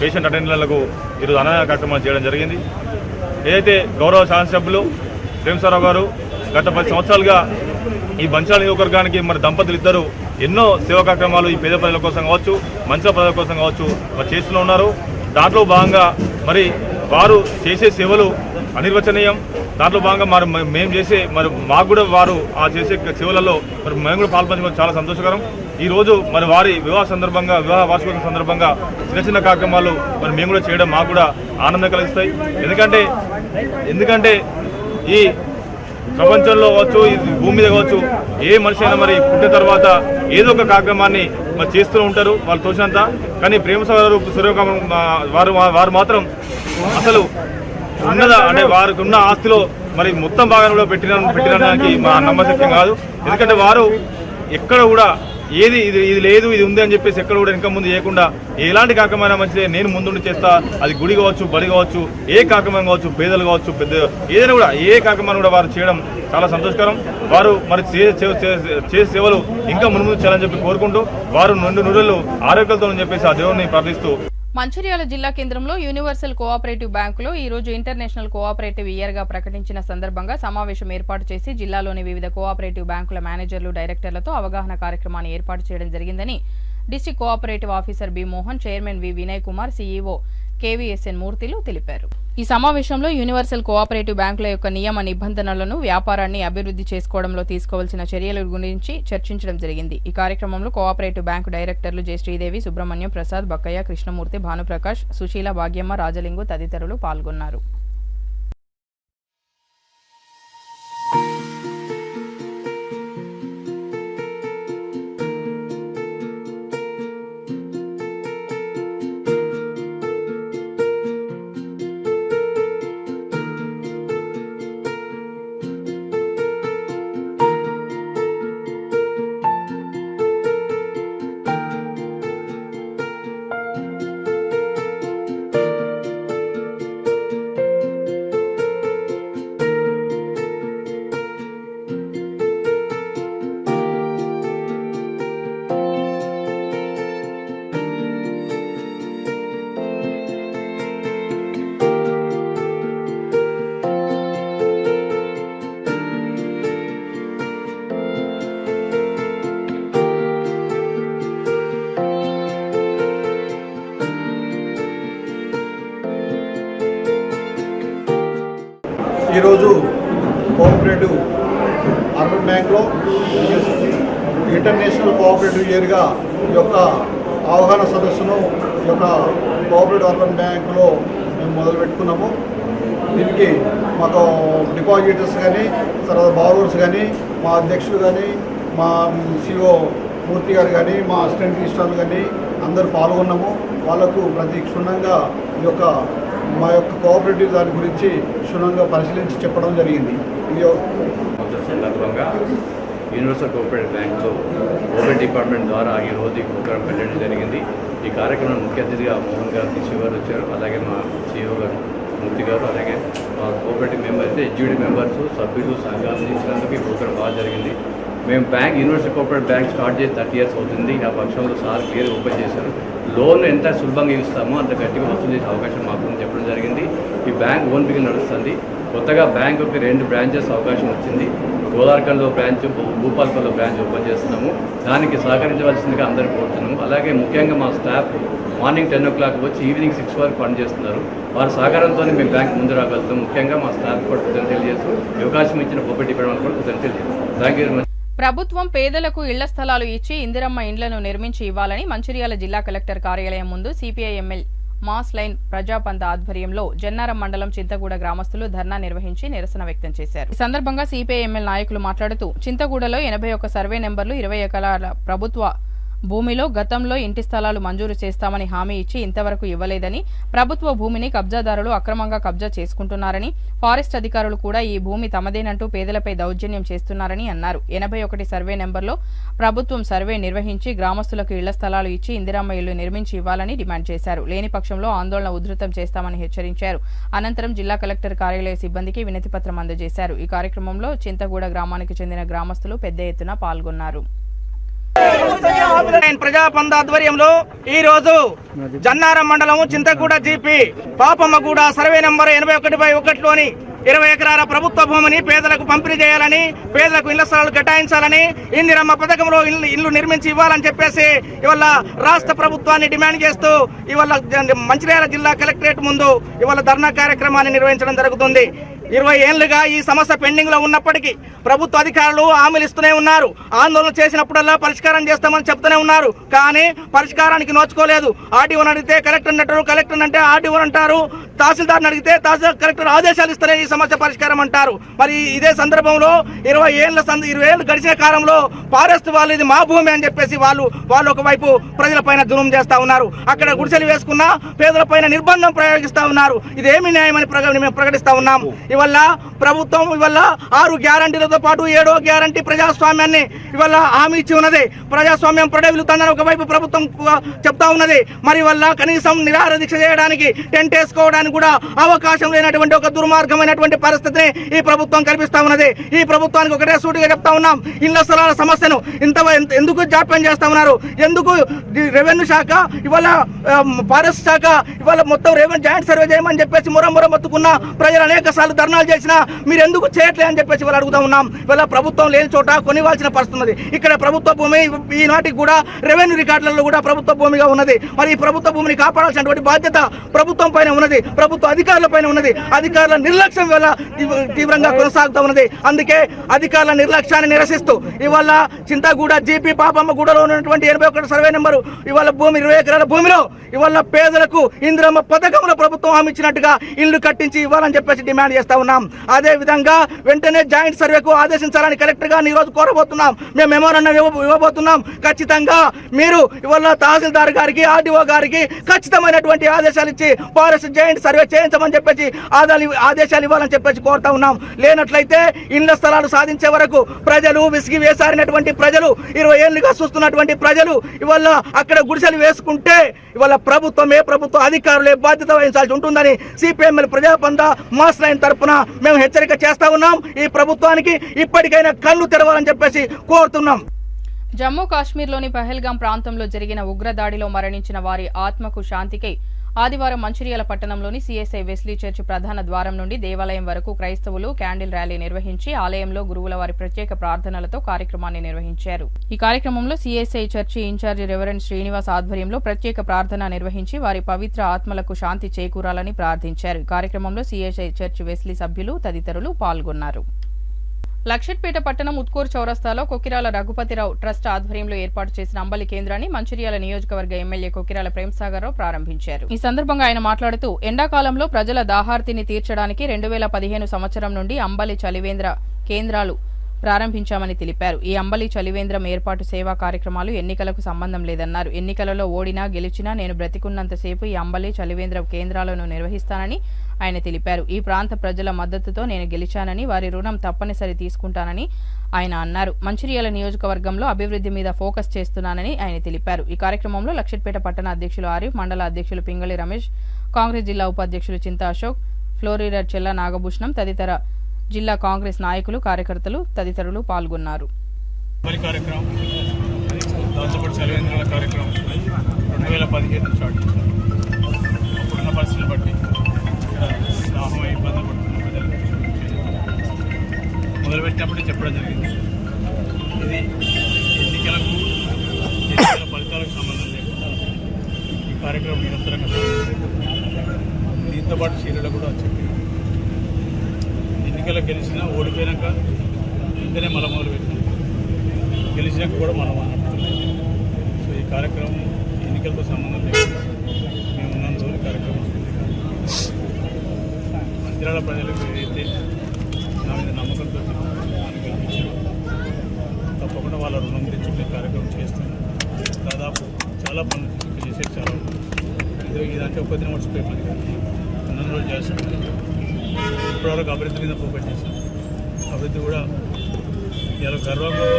పేషెంట్ అటెండర్లకు ఈరోజు అన్నదాన కార్యక్రమాన్ని చేయడం జరిగింది. ఏదైతే గౌరవ శాసనసభ్యులు ప్రేమసారావు గారు గత 10 సంవత్సరాలుగా ఈ మంచిర్యాల నియోజకవర్గానికి మరి దంపతులు ఇద్దరు ఎన్నో సేవా కార్యక్రమాలు ఈ పేద ప్రజల కోసం కావచ్చు, మంచిర్యాల ప్రజల కోసం కావచ్చు మరి చేస్తూ ఉన్నారు. దాంట్లో భాగంగా మరి వారు చేసే సేవలు అనిర్వచనీయం. దాంట్లో భాగంగా మరి మేము చేసే మరి మాకు కూడా వారు ఆ చేసే సేవలలో మరి మేము కూడా పాల్పంచడం చాలా సంతోషకరం. ఈరోజు మరి వారి వివాహ వార్షికోత్సవం సందర్భంగా చిన్న కార్యక్రమాలు మరి మేము కూడా చేయడం మాకు కూడా ఆనందం కలిగిస్తాయి. ఎందుకంటే ఈ ప్రపంచంలో కావచ్చు, ఈ భూమి మీద కావచ్చు, ఏ మనిషి అయినా మరి పుట్టిన తర్వాత ఏదో ఒక కార్యక్రమాన్ని మరి చేస్తూ ఉంటారు వాళ్ళు తోచినంత. కానీ ప్రేమసాగర్ సూర్యకమ్మ వారు మాత్రం అసలు అంటే వారికి ఉన్న ఆస్తిలో మరి మొత్తం భాగాన్ని కూడా పెట్టినడానికి మా నమ్మశక్యం కాదు. ఎందుకంటే వారు ఎక్కడ కూడా ఇది లేదు ఇది ఉంది అని చెప్పేసి ఎక్కడ కూడా ఇంకా ముందు చేయకుండా ఎలాంటి కార్యక్రమం మంచిదే నేను ముందుండి చేస్తా, అది గుడి కావచ్చు, బడి కావచ్చు, ఏ కార్యక్రమం కావచ్చు, పేదలు కావచ్చు, పెద్ద ఏదైనా కూడా ఏ కార్యక్రమాన్ని కూడా వారు చేయడం చాలా సంతోషకరం. వారు మరి చేసే సేవలు ఇంకా ముందు చేయాలని చెప్పి కోరుకుంటూ వారు 2 నూరేళ్లు ఆరోగ్యాలతో చెప్పేసి ఆ దేవుడిని ప్రార్థిస్తూ మంచిర్యాల జిల్లా కేంద్రంలో యూనివర్సల్ కోఆపరేటివ్ బ్యాంకులో ఈ రోజు ఇంటర్నేషనల్ కోఆపరేటివ్ ఇయర్ గా ప్రకటించిన సందర్భంగా సమావేశం ఏర్పాటు చేసి జిల్లాలోని వివిధ కోఆపరేటివ్ బ్యాంకుల మేనేజర్లు, డైరెక్టర్లతో అవగాహన కార్యక్రమాన్ని ఏర్పాటు చేయడం జరిగిందని district cooperative officer B Mohan, chairman V Vinay Kumar, CEO KVSN మూర్తిలు తెలిపారు. ఈ సమావేశంలో యూనివర్సల్ కోఆపరేటివ్ బ్యాంకుల యొక్క నియమ నిబంధనలను, వ్యాపారాన్ని అభివృద్ధి చేసుకోవడంలో తీసుకోవాల్సిన చర్యల గురించి చర్చించడం జరిగింది. ఈ కార్యక్రమంలో కోఆపరేటివ్ బ్యాంకు డైరెక్టర్లు జె శ్రీదేవి, సుబ్రహ్మణ్యం, ప్రసాద్, బక్కయ్య, కృష్ణమూర్తి, భానుప్రకాష్, సుశీల, భాగ్యమ్మ, రాజలింగు తదితరులు పాల్గొన్నారు. ఈరోజు కోఆపరేటివ్ అర్బన్ బ్యాంక్లో ఇంటర్నేషనల్ కోఆపరేటివ్ ఇయర్గా ఈ యొక్క అవగాహన సదస్సును ఈ యొక్క కోఆపరేటివ్ అర్బన్ బ్యాంకులో మేము మొదలుపెట్టుకున్నాము. దీనికి మాకు డిపాజిటర్స్ కానీ, తర్వాత బారోవర్స్ కానీ, మా అధ్యక్షులు కానీ, మా సిఓ మూర్తి గారు కానీ, మా అసిస్టెంట్ రిజిస్ట్రార్లు కానీ అందరూ పాల్గొన్నాము. వాళ్ళకు ప్రతి క్షుణ్ణంగా ఈ యొక్క మా యొక్క కోఆపరేటివ్ దాని గురించి క్షుణ్ణంగా పరిశీలించి చెప్పడం జరిగింది. ఈ సందర్భంగా యూనివర్సల్ కోఆపరేటివ్ బ్యాంక్లో ఓపెన్ డిపార్ట్మెంట్ ద్వారా ఈరోజు ఈ ప్రోగ్రాం పెట్టడం జరిగింది. ఈ కార్యక్రమం ముఖ్య అతిథిగా మోహన్ గారు, సిఓ గారు వచ్చారు. అలాగే మా సిఓ గారు మూర్తి గారు, అలాగే మా కోఆపరేటివ్ మెంబర్స్, ఎగ్జిక్యూటివ్ మెంబర్స్, సభ్యులు, సంఘాలు ఇచ్చినందుకు ఈ ప్రోగ్రాం బాగా జరిగింది. మేము bank universal cooperative bank start చేసి 30 years అవుతుంది. ఆ పక్షంలో సార్ క్లియర్ ఓపెన్ చేశారు. లోన్ ఎంత సులభంగా ఇస్తామో అంత గట్టిగా వసూలు చేసే అవకాశం మాకు చెప్పడం జరిగింది. ఈ బ్యాంక్ ఓన్ బిగిన్ నడుస్తుంది. కొత్తగా బ్యాంకుకి 2 branches అవకాశం వచ్చింది. గోదావరిఖండ్లో బ్రాంచ్, భూపాల్పల్లిలో బ్రాంచ్ ఓపెన్ చేస్తున్నాము. దానికి సహకరించవలసిందిగా అందరికీ కోరుతున్నాము. అలాగే ముఖ్యంగా మా స్టాఫ్ మార్నింగ్ 10 o'clock వచ్చి ఈవినింగ్ 6 వరకు పని చేస్తున్నారు. వారి సహకారంతో మేము బ్యాంక్ ముందు రాగలుగుతాం. ముఖ్యంగా మా స్టాఫ్ కూడా కృతజ్ఞతలు తెలియజేస్తూ అవకాశం ఇచ్చిన కోఆపరేటివ్ డిపార్ట్మెంట్ కూడా కృతజ్ఞతలు తెలియజేస్తాం. Thank you very much. ప్రభుత్వం పేదలకు ఇళ్ల స్థలాలు ఇచ్చి ఇందిరమ్మ ఇండ్లను నిర్మించి ఇవ్వాలని మంచిర్యాల జిల్లా కలెక్టర్ కార్యాలయం ముందు సిపిఐ ఎమ్మెల్యే మాస్ లైన్ ప్రజాపంత ఆధ్వర్యంలో జన్నారం మండలం చింతగూడ గ్రామస్తులు ధర్నా నిర్వహించి నిరసన వ్యక్తం చేశారు. ఈ సందర్భంగా సిపిఐఎంఎల్ నాయకులు మాట్లాడుతూ చింతగూడలో 81 సర్వే నెంబర్లు 20 ఎకరాల ప్రభుత్వ భూమిలో గతంలో ఇంటి స్థలాలు మంజూరు చేస్తామని హామీ ఇచ్చి ఇంతవరకు ఇవ్వలేదని, ప్రభుత్వ భూమిని కబ్జాదారులు అక్రమంగా కబ్జా చేసుకుంటున్నారని, ఫారెస్ట్ అధికారులు కూడా ఈ భూమి తమదేనంటూ పేదలపై దౌర్జన్యం చేస్తున్నారని అన్నారు. 81 సర్వే నెంబర్లో ప్రభుత్వం సర్వే నిర్వహించి గ్రామస్తులకు ఇళ్ల స్థలాలు ఇచ్చి ఇందిరమ్మ ఇళ్లు నిర్మించి ఇవ్వాలని డిమాండ్ చేశారు. లేని పక్షంలో ఆందోళన ఉధృతం చేస్తామని హెచ్చరించారు. అనంతరం జిల్లా కలెక్టర్ కార్యాలయ సిబ్బందికి వినతిపత్రం అందజేశారు. ఈ కార్యక్రమంలో చింతగూడ గ్రామానికి చెందిన గ్రామస్తులు పెద్ద ఎత్తున పాల్గొన్నారు. ప్రజాపంద ఆధ్వర్యంలో ఈ రోజు జన్నారం మండలం చింతగూడ జీపీ పాపమ్మగూడ సర్వే నంబర్ 81/1లోని 20 ఎకరాల ప్రభుత్వ భూమిని పేదలకు పంపిణీ చేయాలని, పేదలకు ఇళ్ల స్థలాలు కేటాయించాలని, ఇందిరమ్మ పథకంలో ఇల్లు నిర్మించి ఇవ్వాలని చెప్పేసి ఇవాళ రాష్ట్ర ప్రభుత్వాన్ని డిమాండ్ చేస్తూ ఇవాళ మంచిర్యాల జిల్లా కలెక్టరేట్ ముందు ఇవాళ ధర్నా కార్యక్రమాన్ని నిర్వహించడం జరుగుతుంది. 20 ఏళ్లుగా ఈ సమస్య పెండింగ్ లో ఉన్నప్పటికీ ప్రభుత్వ అధికారులు హామీలు ఇస్తూనే ఉన్నారు. ఆందోళన చేసినప్పుడల్లా పరిష్కారం చేస్తామని చెప్తూనే ఉన్నారు. కానీ పరిష్కారానికి నోచుకోలేదు. ఆర్డీఓని అడిగితే కలెక్టర్ అంటారు, కలెక్టర్ అంటే ఆర్డీఓ అంటారు, తహసీల్దార్ని అడిగితే తహసీల్దార్ కలెక్టర్ ఆదేశాలు ఇస్తేనే ఈ సమస్య పరిష్కారం అంటారు. మరి ఇదే సందర్భంలో 20 ఏళ్ళు గడిచిన కాలంలో ఫారెస్ట్ వాళ్ళు ఇది మా భూమి అని చెప్పేసి వాళ్ళు ఒకవైపు ప్రజలపైన జులుం చేస్తా ఉన్నారు. అక్కడ గుడిసెలు వేసుకున్న పేదలపైన నిర్బంధం ప్రయోగిస్తా ఉన్నారు. ఇదేమి న్యాయమని మేము ప్రకటిస్తా ఉన్నాం. ఇవల్ల ప్రభుత్వం ఇవల్ల 6 గ్యారంటీలతో పాటు 7వ గ్యారంటీ ప్రజాస్వామ్యాన్ని ఇవల్ల హామీ ఇచ్చి ఉన్నది. ప్రజాస్వామ్యం ప్రడవిలుతుందని ఒకవైపు ప్రభుత్వం చెప్తా ఉన్నది. మరి వల్ల కనీసం నిరాహార దీక్ష చేయడానికి, టెంట్ వేసుకోవడానికి కూడా అవకాశం లేనటువంటి ఒక దుర్మార్గమైనటువంటి పరిస్థితిని ఈ ప్రభుత్వం కల్పిస్తా ఉన్నది. ఈ ప్రభుత్వానికి ఒకటే సూటిగా చెప్తా ఉన్నాం, ఇళ్ల స్థలాల సమస్యను ఎందుకు జాప్యం చేస్తా ఉన్నారు? ఎందుకు రెవెన్యూ శాఖ ఇవాళ ఫారెస్ట్ శాఖ ఇవాళ మొత్తం రెవెన్యూ జాయింట్ సర్వే చేయమని చెప్పేసి మురముర మొత్తుకున్న ప్రజలు అనేక సార్లు ధర్నాలు చేసినా మీరు ఎందుకు చేయట్లే అని చెప్పేసి వాళ్ళు అడుగుతా ఉన్నాం. ఇవాళ ప్రభుత్వం లేని చోట కొనివాల్సిన పరిస్థితి ఉన్నది. ఇక్కడ ప్రభుత్వ భూమి ఈనాటికి కూడా రెవెన్యూ రికార్డులలో కూడా ప్రభుత్వ భూమిగా ఉన్నది. మరి ఈ ప్రభుత్వ భూమిని కాపాడాల్సినటువంటి బాధ్యత ప్రభుత్వం పైన ఉన్నది, ప్రభుత్వ అధికారుల పైన ఉన్నది. అధికారుల నిర్లక్ష్యం వల్ల తీవ్రంగా కొనసాగుతూ ఉన్నది. అందుకే అధికారుల నిర్లక్ష్యాన్ని నిరసిస్తూ ఇవాళ చింతగూడ జీపీ పాపమ్మగూడలో ఉన్నటువంటి 81 సర్వే నెంబరు ఇవాళ భూమి 20 ఎకరాల భూమిలో ఇవాళ పేదలకు ఇందిరమ్మ పథకంలో ప్రభుత్వం హామీ ఇచ్చినట్టుగా ఇల్లు కట్టించి ఇవ్వాలని చెప్పేసి డిమాండ్ చేస్తా ఉన్నాం. అదే విధంగా వెంటనే జాయింట్ సర్వేకు ఆదేశించాలని కలెక్టర్ గారిని ఈ రోజు కోరబోతున్నాం. మేము మెమోరాండం ఇవ్వబోతున్నాం. ఖచ్చితంగా మీరు ఇవాళ తహసీల్దార్ గారికి, ఆర్డీఓ గారికి ఖచ్చితమైనటువంటి ఆదేశాలు ఇచ్చి ఫారెస్ట్ జాయింట్ సర్వే చేయించమని చెప్పేసి ఆదేశాలు ఇవ్వాలని చెప్పేసి కోరుతా ఉన్నాం. లేనట్లయితే ఇళ్ల స్థలాలు సాధించే వరకు ప్రజలు విసిగి వేసారినటువంటి ప్రజలు 20 ఏళ్లుగా చూస్తున్నటువంటి ప్రజలు ఇవాళ అక్కడ గుడిసెలు వేసుకుంటే ఇవాళ ప్రభుత్వ అధికారులే బాధ్యత వహించాల్సి ఉంటుందని సిపిఎంఎల్ ప్రజాపంద మాస్ లైన్ తరపున మేము హెచ్చరిక చేస్తా ఉన్నాం. ఈ ప్రభుత్వానికి ఇప్పటికైనా కళ్ళు తెరవాలని చెప్పేసి కోరుతున్నాం. జమ్మూ కాశ్మీర్లోని పహల్గాం ప్రాంతంలో జరిగిన ఉగ్రదాడిలో మరణించిన వారి ఆత్మకు శాంతికై ఆదివారం మంచిర్యాల పట్టణంలోని సిఎస్ఐ వెస్లీ చర్చ్ ప్రధాన ద్వారం నుండి దేవాలయం వరకు క్రైస్తవులు క్యాండిల్ ర్యాలీ నిర్వహించి ఆలయంలో గురువుల వారి ప్రత్యేక ప్రార్థనలతో కార్యక్రమాన్ని నిర్వహించారు. ఈ కార్యక్రమంలో CSI church incharge reverend Srinivas ఆధ్వర్యంలో ప్రత్యేక ప్రార్థన నిర్వహించి వారి పవిత్ర ఆత్మలకు శాంతి చేకూరాలని ప్రార్థించారు. ఈ కార్యక్రమంలో సిఎస్ఐ చర్చ్ వెస్లీ సభ్యులు తదితరులు పాల్గొన్నారు. లక్షట్పేట పట్టణం ఉత్కూరు చౌరస్తాలో కొకిరాల రఘుపతిరావు ట్రస్ట్ ఆధ్వర్యంలో ఏర్పాటు చేసిన అంబలి కేంద్రాన్ని మంచిర్యాల నియోజకవర్గ ఎమ్మెల్యే కొకిరాల ప్రేమ్సాగర్ రావు ప్రారంభించారు. ఈ సందర్భంగా ఆయన మాట్లాడుతూ ఎండాకాలంలో ప్రజల దాహార్తిని తీర్చడానికి 2015 సంవత్సరం నుండి అంబలి చలివేంద్ర కేంద్రాలు ప్రారంభించామని తెలిపారు. ఈ అంబలి చలివేంద్రం ఏర్పాటు సేవా కార్యక్రమాలు ఎన్నికలకు సంబంధం లేదన్నారు. ఎన్నికలలో ఓడినా గెలిచినా నేను బ్రతికున్నంతసేపు ఈ అంబలి చలివేంద్ర కేంద్రాలను నిర్వహిస్తానని ఆయన తెలిపారు. ఈ ప్రాంత ప్రజల మద్దతుతో నేను గెలిచానని, వారి రుణం తప్పనిసరి తీసుకుంటానని ఆయన అన్నారు. మంచిర్యాల నియోజకవర్గంలో అభివృద్ధి మీద ఫోకస్ చేస్తున్నానని ఆయన తెలిపారు. ఈ కార్యక్రమంలో లక్షట్పేట పట్టణ అధ్యక్షులు ఆరిఫ్, మండల అధ్యక్షులు పింగళి రమేష్, కాంగ్రెస్ జిల్లా ఉపాధ్యక్షులు చింతా అశోక్, ఫ్లోరీడర్ చెల్ల నాగభూషణం తదితర జిల్లా కాంగ్రెస్ నాయకులు, కార్యకర్తలు తదితరులు పాల్గొన్నారు. 2015 స్టార్ట్ అప్పుడున్న పరిస్థితులు బట్టి దాహమై ఇబ్బందులు పడుతున్న ప్రజలు మొదలుపెట్టినప్పుడే చెప్పడం జరిగింది. ఇది ఎన్నికల ఫలితాలకు సంబంధం లేకుండా ఈ కార్యక్రమం నిరంతరంగా దీంతో పాటు చీరలు కూడా చెప్పి ఎన్నికలు గెలిచినా ఓడిపోయాక ఇంతనే మళ్ళీ మొదలుపెట్టినాం, గెలిచినాక కూడా మనం అన్నట్టు. సో ఈ కార్యక్రమం ఎన్నికలతో సంబంధం లేకుండా మేము ఉన్న రోజులు కార్యక్రమం మంచిర్యాల ప్రజలకు ఏదైతే నా మీద నమ్మకంతో నన్ను గెలిపించారో తప్పకుండా వాళ్ళ రుణం తెచ్చుకునే కార్యక్రమం చేస్తున్నాను. దాదాపు చాలా పనులు చేసేది చాలా ఇదంటే ఒక దినం వచ్చిపోయే పని కాదు, 100 రోజులు చేస్తాను. ఇప్పటివరకు అభివృద్ధి మీద ఫోకస్ చేశాను. అభివృద్ధి కూడా ఇలా గర్వంగా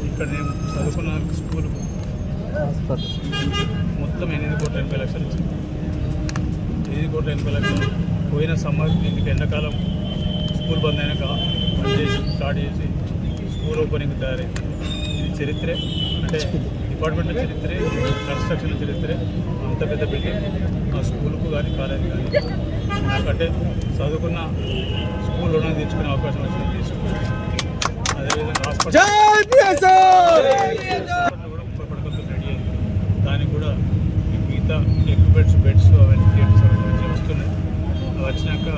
ఇక్కడ నేను చదువుకున్న స్కూల్ మొత్తం 8,80,00,000 వచ్చింది. 8,80,00,000 పోయిన సమ్మర్ ఇంటికి ఎండాకాలం స్కూల్ బంద్ అయినాక పనిచేసి స్టార్ట్ చేసి స్కూల్ ఓపెనింగ్ తయారైంది. ఇది చరిత్రే, అంటే డిపార్ట్మెంట్లో చరిత్రే, కన్స్ట్రక్షన్ చరిత్రే. అంత పెద్ద బిల్డింగ్ ఆ స్కూల్కు కానీ కాలేజ్ కానీ నాకంటే చదువుకున్న స్కూల్ రుణం తెచ్చుకునే అవకాశం వచ్చింది తీసుకున్నాను. అదేవిధంగా హాస్పిటల్ కూడా 30 పడకలతో రెడీ అయింది. దానికి కూడా మిగతా ఎక్విప్మెంట్స్, బెడ్స్ అవన్నీ థియేటర్స్ అవన్నీ వస్తున్నాయి. అవి వచ్చినాక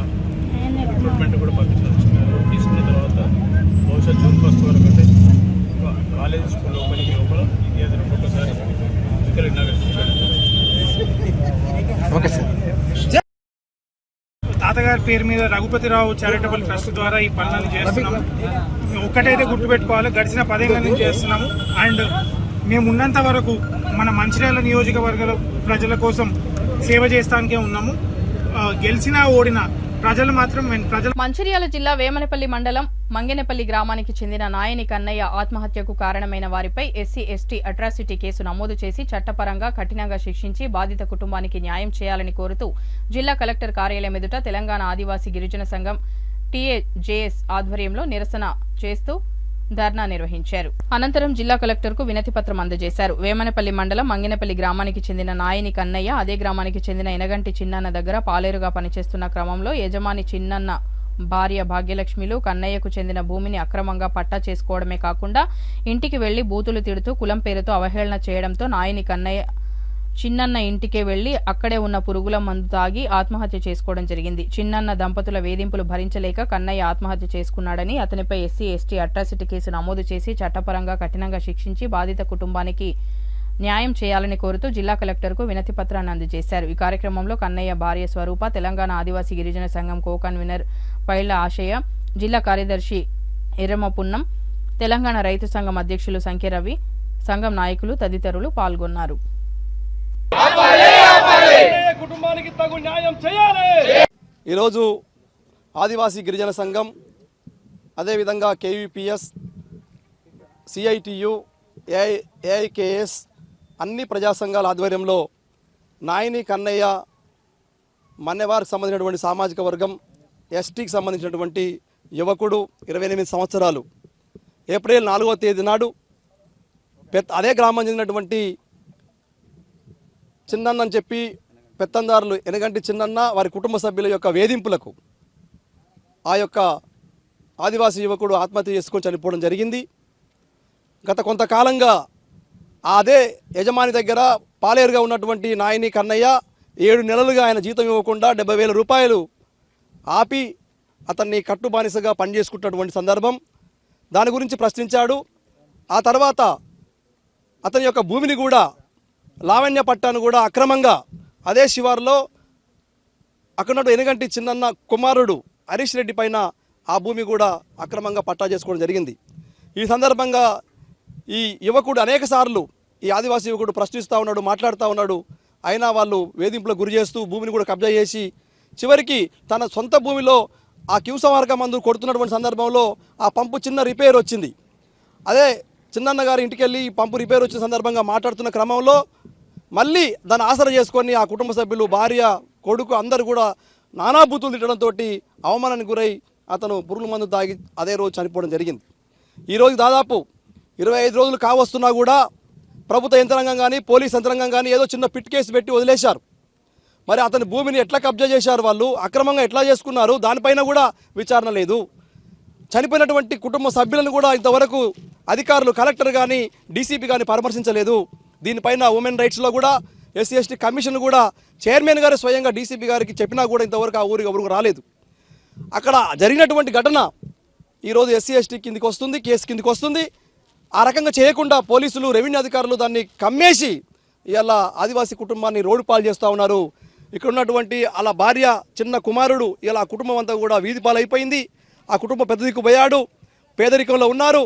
రిక్రూట్మెంట్ కూడా పంపించారు. తీసుకున్న తర్వాత బహుశా జూన్ 1 వరకు అంటే కాలేజ్ స్కూల్ ఓపెనింగ్ లోపల ఇది అది ఒక్కొక్కసారి ఫిజికల్ ఇనాగ్రేషన్ చేయడం. తాతగారి పేరు మీద రఘుపతిరావు చారిటబుల్ ట్రస్ట్ ద్వారా ఈ పనులను చేస్తున్నాము. ఒక్కటైతే గుర్తుపెట్టుకోవాలి, గడిచిన 10 ఏళ్ళ నుంచి చేస్తున్నాము. అండ్ మేము ఉన్నంత వరకు మన మంచిర్యాల నియోజకవర్గాల ప్రజల కోసం సేవ చేస్తానికే ఉన్నాము. గెలిచినా ఓడినా ప్రజలు మాత్రం మంచిర్యాల జిల్లా వేమనపల్లి మండలం మంగెనపల్లి గ్రామానికి చెందిన నాయని కన్నయ్య ఆత్మహత్యకు కారణమైన వారిపై ఎస్సీ ఎస్టీ అట్రాసిటీ కేసు నమోదు చేసి చట్టపరంగా కఠినంగా శిక్షించి బాధిత కుటుంబానికి న్యాయం చేయాలని కోరుతూ జిల్లా కలెక్టర్ కార్యాలయం ఎదుట తెలంగాణ ఆదివాసీ గిరిజన సంఘం టీఏజేఎస్ ఆధ్వర్యంలో నిరసన చేస్తూ ధర్నా నిర్వహించారు. అనంతరం జిల్లా కలెక్టర్కు వినతి పత్రం అందజేశారు. వేమనపల్లి మండలం మంగినపల్లి గ్రామానికి చెందిన నాయని కన్నయ్య అదే గ్రామానికి చెందిన ఎనగంటి చిన్నన్న దగ్గర పాలేరుగా పనిచేస్తున్న క్రమంలో యజమాని చిన్నన్న భార్య భాగ్యలక్ష్మిలు కన్నయ్యకు చెందిన భూమిని అక్రమంగా పట్టా చేసుకోవడమే కాకుండా ఇంటికి వెళ్లి బూతులు తిడుతూ కులం పేరుతో అవహేళన చేయడంతో నాయని కన్నయ్య చిన్నన్న ఇంటికే వెళ్లి అక్కడే ఉన్న పురుగుల మందు తాగి ఆత్మహత్య చేసుకోవడం జరిగింది. చిన్నన్న దంపతుల వేధింపులు భరించలేక కన్నయ్య ఆత్మహత్య చేసుకున్నాడని, అతనిపై ఎస్సీ ఎస్టీ అట్రాసిటీ కేసు నమోదు చేసి చట్టపరంగా కఠినంగా శిక్షించి బాధిత కుటుంబానికి న్యాయం చేయాలని కోరుతూ జిల్లా కలెక్టర్కు వినతి పత్రాన్ని అందజేశారు. ఈ కార్యక్రమంలో కన్నయ్య భార్య స్వరూప, తెలంగాణ ఆదివాసీ గిరిజన సంఘం కో-కన్వీనర్ పైళ్ల ఆశయ, జిల్లా కార్యదర్శి ఎర్రమ పున్నం, తెలంగాణ రైతు సంఘం అధ్యక్షులు సంఖ్య రవి, సంఘం నాయకులు తదితరులు పాల్గొన్నారు. ఈరోజు ఆదివాసీ గిరిజన సంఘం, అదేవిధంగా కేవీపీఎస్, సిఐటియు, ఏఐకేఎస్ అన్ని ప్రజా సంఘాల ఆధ్వర్యంలో నాయని కన్నయ్య మన్నెవారికి సంబంధించినటువంటి సామాజిక వర్గం, ఎస్టీకి సంబంధించినటువంటి యువకుడు 28 సంవత్సరాలు ఏప్రిల్ 4వ తేదీ నాడు అదే గ్రామం చెందినటువంటి చిన్నన్న అని చెప్పి పెత్తందారులు ఎనగంటి చిన్నన్న వారి కుటుంబ సభ్యుల యొక్క వేధింపులకు ఆ యొక్క ఆదివాసీ యువకుడు ఆత్మహత్య చేసుకొని చనిపోవడం జరిగింది. గత కొంతకాలంగా అదే యజమాని దగ్గర పాలేరుగా ఉన్నటువంటి నాయని కన్నయ్య 7 నెలలుగా ఆయన జీతం ఇవ్వకుండా 70,000 రూపాయలు ఆపి అతన్ని కట్టుబానిసగా పనిచేసుకుంటున్నటువంటి సందర్భం. దాని గురించి ప్రశ్నించాడు. ఆ తర్వాత అతని యొక్క భూమిని కూడా లావణ్య పట్టాను కూడా అక్రమంగా అదే శివారులో అక్కడ ఎనగంటి చిన్నన్న కుమారుడు హరీష్ రెడ్డి పైన ఆ భూమి కూడా అక్రమంగా పట్టా చేసుకోవడం జరిగింది. ఈ సందర్భంగా ఈ యువకుడు అనేక సార్లు ఈ ఆదివాసీ యువకుడు ప్రశ్నిస్తూ ఉన్నాడు, మాట్లాడుతూ ఉన్నాడు. అయినా వాళ్ళు వేధింపులకు గురి చేస్తూ భూమిని కూడా కబ్జా చేసి చివరికి తన సొంత భూమిలో ఆ క్యూసమార్గ మందు కొడుతున్నటువంటి సందర్భంలో ఆ పంపు చిన్న రిపేర్ వచ్చింది. అదే చిన్నన్న గారి ఇంటికి వెళ్ళి పంపు రిపేర్ వచ్చిన సందర్భంగా మాట్లాడుతున్న క్రమంలో మళ్ళీ దాన్ని ఆసరా చేసుకొని ఆ కుటుంబ సభ్యులు, భార్య, కొడుకు అందరూ కూడా నానా బూతులు తిట్టడంతో అవమానానికి గురై అతను పురుగుల మందు తాగి అదే రోజు చనిపోవడం జరిగింది. ఈరోజు దాదాపు 25 రోజులు కావస్తున్నా కూడా ప్రభుత్వ యంత్రాంగం కానీ పోలీస్ యంత్రాంగం కానీ ఏదో చిన్న పిట్ కేసు పెట్టి వదిలేశారు. మరి అతని భూమిని ఎట్లా కబ్జా చేశారు, వాళ్ళు అక్రమంగా ఎట్లా చేసుకున్నారు, దానిపైన కూడా విచారణ లేదు. చనిపోయినటువంటి కుటుంబ సభ్యులను కూడా ఇంతవరకు అధికారులు, కలెక్టర్ కానీ డీసీపీ కానీ పరామర్శించలేదు. దీనిపైన ఉమెన్ రైట్స్లో కూడా ఎస్సీ ఎస్టీ కమిషన్ కూడా చైర్మన్ గారు స్వయంగా డీసీపీ గారికి చెప్పినా కూడా ఇంతవరకు ఆ ఊరికి ఎవరికి రాలేదు. అక్కడ జరిగినటువంటి ఘటన ఈరోజు ఎస్సీ ఎస్టీ కిందికి వస్తుంది, కేసు కిందికి వస్తుంది. ఆ రకంగా చేయకుండా పోలీసులు, రెవెన్యూ అధికారులు దాన్ని కమ్మేసి ఇవాళ ఆదివాసీ కుటుంబాన్ని రోడ్డు పాలు చేస్తూ ఉన్నారు. ఇక్కడ ఉన్నటువంటి అలా భార్య, చిన్న కుమారుడు, ఇలా కుటుంబం అంతా కూడా వీధి పాలైపోయింది. ఆ కుటుంబం పెద్ద దిక్కు పోయాడు, పేదరికంలో ఉన్నారు.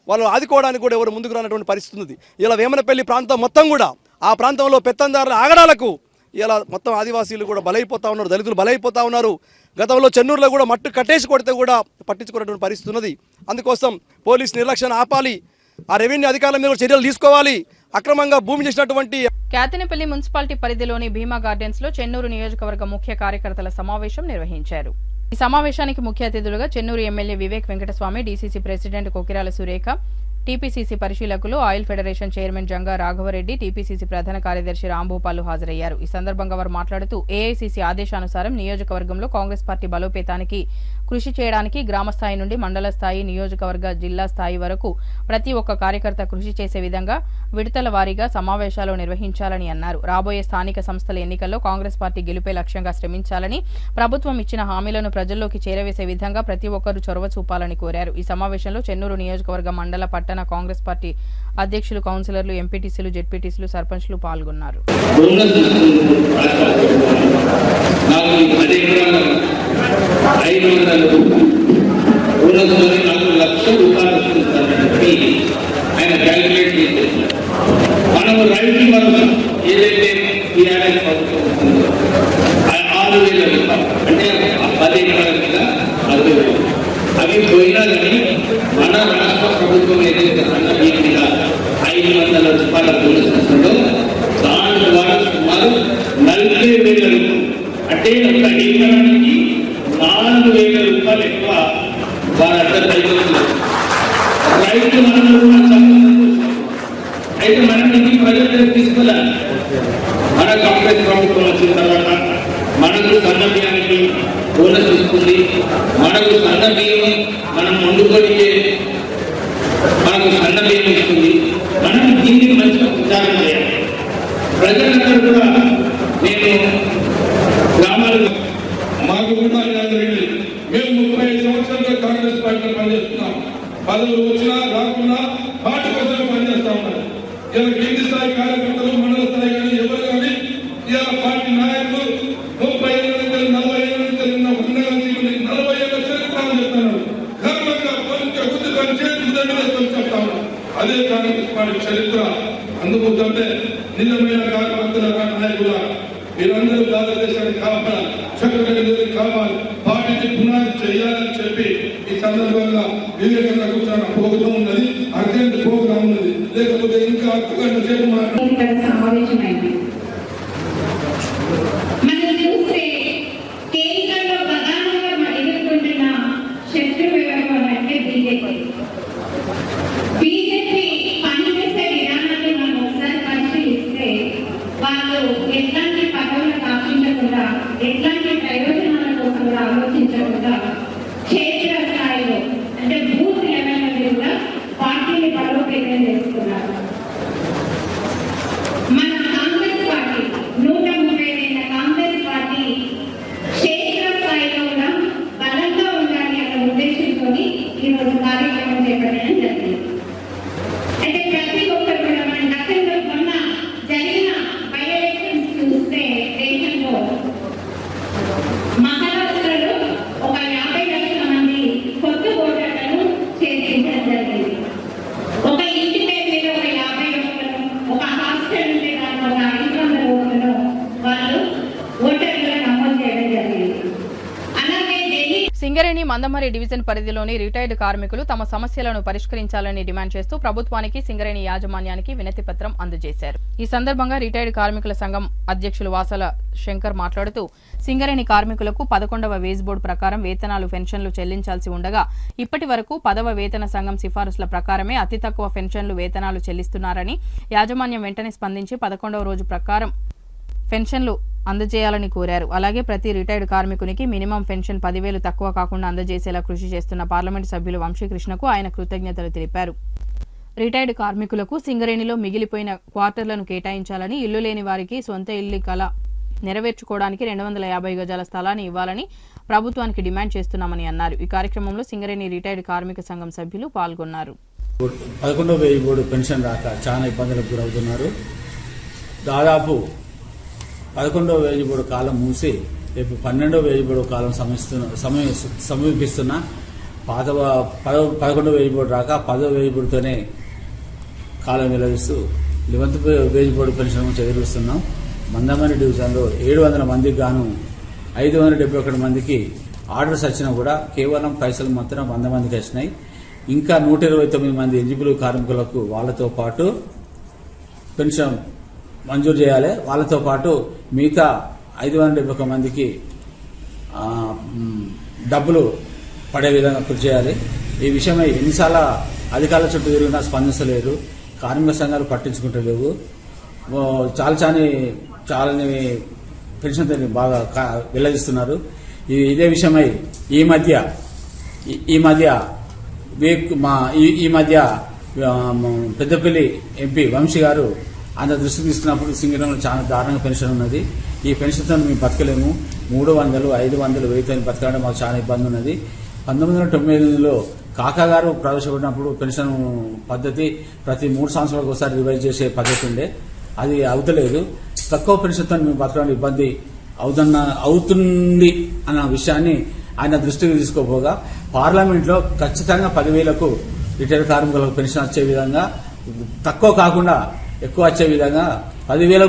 వాళ్ళు ఆదుకోవడానికి కూడా ఎవరు ముందుకు రానటువంటి పరిస్థితి ఉంది. ఇలా వేమనపల్లి ప్రాంతం మొత్తం కూడా ఆ ప్రాంతంలో పెత్తందారుల ఆగడాలకు ఇలా మొత్తం ఆదివాసీలు కూడా బలైపోతూ ఉన్నారు, దళితులు బలైపోతూ ఉన్నారు. గతంలో చెన్నూరులో కూడా మట్టు కట్టేసి కొడితే కూడా పట్టించుకున్నటువంటి పరిస్థితి ఉన్నది. అందుకోసం పోలీస్ నిర్లక్ష్యాన్ని ఆపాలి, ఆ రెవెన్యూ అధికారుల మీద చర్యలు తీసుకోవాలి. అక్రమంగా భూమి చేసినటువంటి కేతనపల్లి మున్సిపాలిటీ పరిధిలోని భీమా గార్డెన్స్ లో చెన్నూరు నియోజకవర్గ ముఖ్య కార్యకర్తల సమావేశం నిర్వహించారు. ఈ సమావేశానికి ముఖ్య అతిథులుగా Chennur MLA Vivek Venkataswamy, DCC president Kokirala Surekha, TPCC పరిశీలకులు oil federation chairman Janga Raghava Reddy, TPCC ప్రధాన కార్యదర్శి రాంభూపాలు హాజరయ్యారు. ఈ సందర్భంగా వారు మాట్లాడుతూ ఏఐసీసీ ఆదేశానుసారం నియోజకవర్గంలో కాంగ్రెస్ పార్టీ బలోపేతానికి కృషి చేయడానికి గ్రామ స్థాయి నుండి మండల స్థాయి, నియోజకవర్గ, జిల్లా స్థాయి వరకు ప్రతి ఒక్క కార్యకర్త కృషి చేసే విధంగా విడతల వారీగా సమావేశాలు నిర్వహించాలని అన్నారు. రాబోయే స్థానిక సంస్థల ఎన్నికల్లో కాంగ్రెస్ పార్టీ గెలుపే లక్ష్యంగా శ్రమించాలని, ప్రభుత్వం ఇచ్చిన హామీలను ప్రజల్లోకి చేరవేసే విధంగా ప్రతి ఒక్కరూ చొరవ చూపాలని కోరారు. ఈ సమావేశంలో చెన్నూరు నియోజకవర్గ, మండల, పట్టణ కాంగ్రెస్ పార్టీ అధ్యక్షులు, కౌన్సిలర్లు, ఎంపీటీసీలు, జెడ్పీటీసీలు, సర్పంచ్లు పాల్గొన్నారు. ఆయన క్యాలిక్యులేట్ చేసేసి మనము రైతు భరోసా ఏదైతే టీఆర్ఎస్ ప్రభుత్వం ఉంటుందో 6,000 రూపాయలు అంటే 10 ఎకరాల మీద 60,000 అవి పోయినా కానీ మన రాష్ట్ర ప్రభుత్వం ఏదైతే సన్న బియ్యం మీద 500 రూపాయల బోనస్ ఇస్తుందో దాని ద్వారా సుమారు 40,000 రూపాయలు అంటే ఒక ఎకరానికి 4,000 రూపాయలు ఎక్కువ వారంతా రైతులు రైతు మనం అయితే మనం ఇది ప్రజలకు తీసుకెళ్ళాలి. మన కాంగ్రెస్ ప్రభుత్వం వచ్చిన తర్వాత మనకు సన్న బియ్యానికి బోనస్ ఇస్తుంది, మనకు సన్న బియ్యం మనం వండుకొని మనకు సన్న బియ్యం ఇస్తుంది. మనం దీన్ని మంచిగా ప్రచారం చేయాలి. ప్రజలందరూ కూడా నేను గ్రామాలకు మాకు కూడా మేము 35 సంవత్సరాలుగా కాంగ్రెస్ పార్టీ పనిచేస్తున్నాం. పదవులు వచ్చినా రాకున్నా పార్టీ కోసం పనిచేస్తా ఉన్నారు. ఇలా కింది స్థాయి కార్యకర్తలు, మండల స్థాయి కానీ ఎవరు కానీ ఇలా పార్టీ నాయకులు 30 ఏళ్ళ నుంచి 40 ఏళ్ళ నుంచి 40 ఏళ్ళ చరిత్రలు చెప్తున్నారు. ధర్మంగా పొలిక గుర్తుకొని చేతులు చెప్తాము. అదే కాంగ్రెస్ పార్టీ చరిత్ర. అందుకుంటే నిజమైన కార్యకర్తల నాయకుల మీరందరూ భారతదేశానికి కావాలి, చక్కగా కావాలి, పార్టీని పునాది చేయాలని చెప్పి ఈ సందర్భంగా వివేకంగా కూర్చొని ప్రోగ్రాం ఉన్నది, అర్జెంట్ ప్రోగ్రాం ఉన్నది, లేకపోతే ఇంకా అర్థగంట సేపు సమావేశమైంది. మనం చూస్తే కేంద్రంలో ప్రధానంగా ఎదుర్కొంటున్న శత్రు వ్యవహారం అంటే బీజేపీ పనిచేసే విధానాన్ని మనం ఒకసారి పరిశీలిస్తే వాళ్ళు ఎట్లాంటి పదవులకు ఆశించకుండా, ఎట్లాంటి ప్రయోజనాల కోసం కూడా ఆలోచించకుండా క్షేత్ర స్థాయిలో అంటే బూత్ లెవెల్ కూడా పార్టీని బలోపేతం చేస్తున్నారు. మన కాంగ్రెస్ పార్టీ 135 కాంగ్రెస్ పార్టీ క్షేత్ర స్థాయిలో కూడా బలంగా ఉండాలి అన్న ఉద్దేశంతో ఈరోజు కార్యక్రమం చేపట్టడం జరిగింది. అయితే ప్రతి ఒక్కరు కూడా మన గతంలో మొన్న జరిగిన బై ఎలక్షన్స్ చూస్తే దేశంలో మహారాష్ట్రలో ఒక 50 లక్షల మంది కొత్త ఓటర్లను చేర్పించడం జరిగింది. ఒక ఇంటి పేరు మీద ఒక 50 ఓట్లను, ఒక హాస్టల్ ఉంటే దాంట్లో ఒక 500 ఓట్లను వాళ్ళు ఓటర్లుగా నమోదు చేయడం జరిగింది. అలాగే ఢిల్లీ సింగరేణి మందమరి డివిజన్ పరిధిలోని రిటైర్డ్ కార్మికులు తమ సమస్యలను పరిష్కరించాలని డిమాండ్ చేస్తూ ప్రభుత్వానికి, సింగరేణి యాజమాన్యానికి వినతి పత్రం అందజేశారు. ఈ సందర్భంగా రిటైర్డ్ కార్మికుల సంఘం అధ్యక్షులు వాసల శంకర్ మాట్లాడుతూ సింగరేణి కార్మికులకు 11వ వేజ్ బోర్డు ప్రకారం వేతనాలు, పెన్షన్లు చెల్లించాల్సి ఉండగా ఇప్పటి వరకు 10వ వేతన సంఘం సిఫారసుల ప్రకారమే అతి తక్కువ పెన్షన్లు, వేతనాలు చెల్లిస్తున్నారని, యాజమాన్యం వెంటనే స్పందించి 11వ రోజు ప్రకారం పెన్షన్లు అందజేయాలని కోరారు. అలాగే ప్రతి రిటైర్డ్ కార్మికునికి మినిమం పెన్షన్ 10,000 తక్కువ కాకుండా అందజేసేలా కృషి చేస్తున్న పార్లమెంటు సభ్యులు వంశీకృష్ణకు ఆయన కృతజ్ఞతలు తెలిపారు. రిటైర్డ్ కార్మికులకు సింగరేణిలో మిగిలిపోయిన క్వార్టర్లను కేటాయించాలని, ఇల్లు లేని వారికి సొంత ఇల్లు కల నెరవేర్చుకోవడానికి 250 గజాల స్థలాన్ని ఇవ్వాలని ప్రభుత్వానికి డిమాండ్ చేస్తున్నామని అన్నారు. ఈ కార్యక్రమంలో సింగరేణి రిటైర్డ్ కార్మిక సంఘం సభ్యులు పాల్గొన్నారు. 11వ వేజ్ బోర్డు పెన్షన్ రాక చాలా ఇబ్బందులకు గురవుతున్నారు. దాదాపు 11వ వేజిబోడు కాలం మూసి రేపు 12వ వేజిబోడు కాలం సమీపిస్తున్న 11వ వేజిబోడు రాక 10వ వేజిబోడుతోనే కాలం వెల్లడిస్తూ 11వ వేజిబోడు పెన్షన్ ఎదురుస్తున్నాం. మందమరి డివిజన్లో 700 మందికి గాను 571 మందికి ఆర్డర్స్ వచ్చినా కూడా కేవలం పైసలు మాత్రం 100 మందికి వచ్చినాయి. ఇంకా 129 మంది ఎలిజిబుల్ కార్మికులకు వాళ్ళతో పాటు పెన్షన్ మంజూరు చేయాలి. వాళ్ళతో పాటు మిగతా 571 మందికి డబ్బులు పడే విధంగా కృషి చేయాలి. ఈ విషయమై ఎన్నిసార్లు అధికారుల చుట్టూ తిరిగినా స్పందించలేరు. కార్మిక సంఘాలు పట్టించుకుంటలేవు. చాలాని పెన్షన్ బాగా వెల్లడిస్తున్నారు. ఇదే విషయమై ఈ మధ్య పెద్దపల్లి ఎంపీ వంశీ గారు ఆయన దృష్టి తీసుకున్నప్పుడు సింగరంలో చాలా దారుణంగా పెన్షన్ ఉన్నది. ఈ పెన్షన్తో మేము బతకలేము. 300, 500, 1000 బతకడం మాకు చాలా ఇబ్బంది ఉన్నది. 1998లో కాకా గారు ప్రవేశపెట్టినప్పుడు పెన్షన్ పద్ధతి ప్రతి 3 సంవత్సరాలకు ఒకసారి రివైజ్ చేసే పద్ధతి ఉండే. అది అవుతలేదు. తక్కువ పెన్షన్తో మేము బతకడం ఇబ్బంది అవుతుంది అన్న విషయాన్ని ఆయన దృష్టికి తీసుకోపోగా పార్లమెంట్లో ఖచ్చితంగా 10,000కు రిటైర్ కార్మికులకు పెన్షన్ వచ్చే విధంగా, తక్కువ కాకుండా ఎక్కువ వచ్చే విధంగా 10,000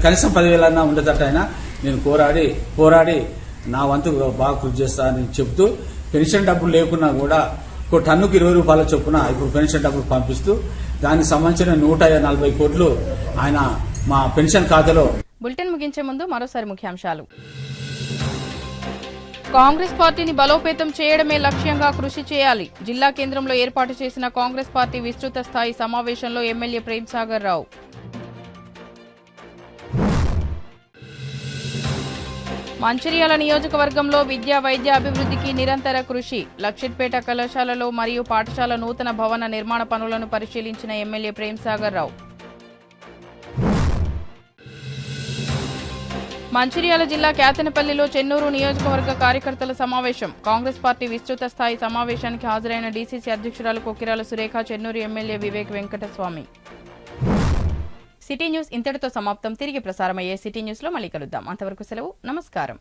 కనీసం 10,000 ఉండేటట్టయినా నేను పోరాడి నా వంతు బాగా కృషి చేస్తానని చెబుతూ పెన్షన్ డబ్బులు లేకున్నా కూడా ఒక టన్నుకు 20 రూపాయల చొప్పున ఇప్పుడు పెన్షన్ డబ్బులు పంపిస్తూ దానికి సంబంధించిన 140 కోట్లు ఆయన మా పెన్షన్ ఖాతాలో. బులెటిన్ ముగించే ముందు మరోసారి ముఖ్యాంశాలు. కాంగ్రెస్ పార్టీని బలోపేతం చేయడమే లక్ష్యంగా కృషి చేయాలి. జిల్లా కేంద్రంలో ఏర్పాటు చేసిన కాంగ్రెస్ పార్టీ విస్తృత స్థాయి సమావేశంలో ఎమ్మెల్యే ప్రేమ్సాగర్ రావు. మంచిర్యాల నియోజకవర్గంలో విద్యా వైద్య అభివృద్ధికి నిరంతర కృషి. లక్షిట్పేట కళాశాలలో మరియు పాఠశాల నూతన భవన నిర్మాణ పనులను పరిశీలించిన ఎమ్మెల్యే ప్రేమ్సాగర్ రావు. మంచిర్యాల జిల్లా కేతనపల్లిలో చెన్నూరు నియోజకవర్గ కార్యకర్తల సమావేశం. కాంగ్రెస్ పార్టీ విస్తృత స్థాయి సమావేశానికి హాజరైన డీసీసీ అధ్యక్షురాలు Kokkirala Surekha, Chennur MLA Vivek Venkataswamy. City news ఇంతటితో సమాప్తం. తిరిగి ప్రసారమయ్యే సిటీ న్యూస్ లో మళ్ళీ కలుద్దాం. అంతవరకు సెలవు. నమస్కారం.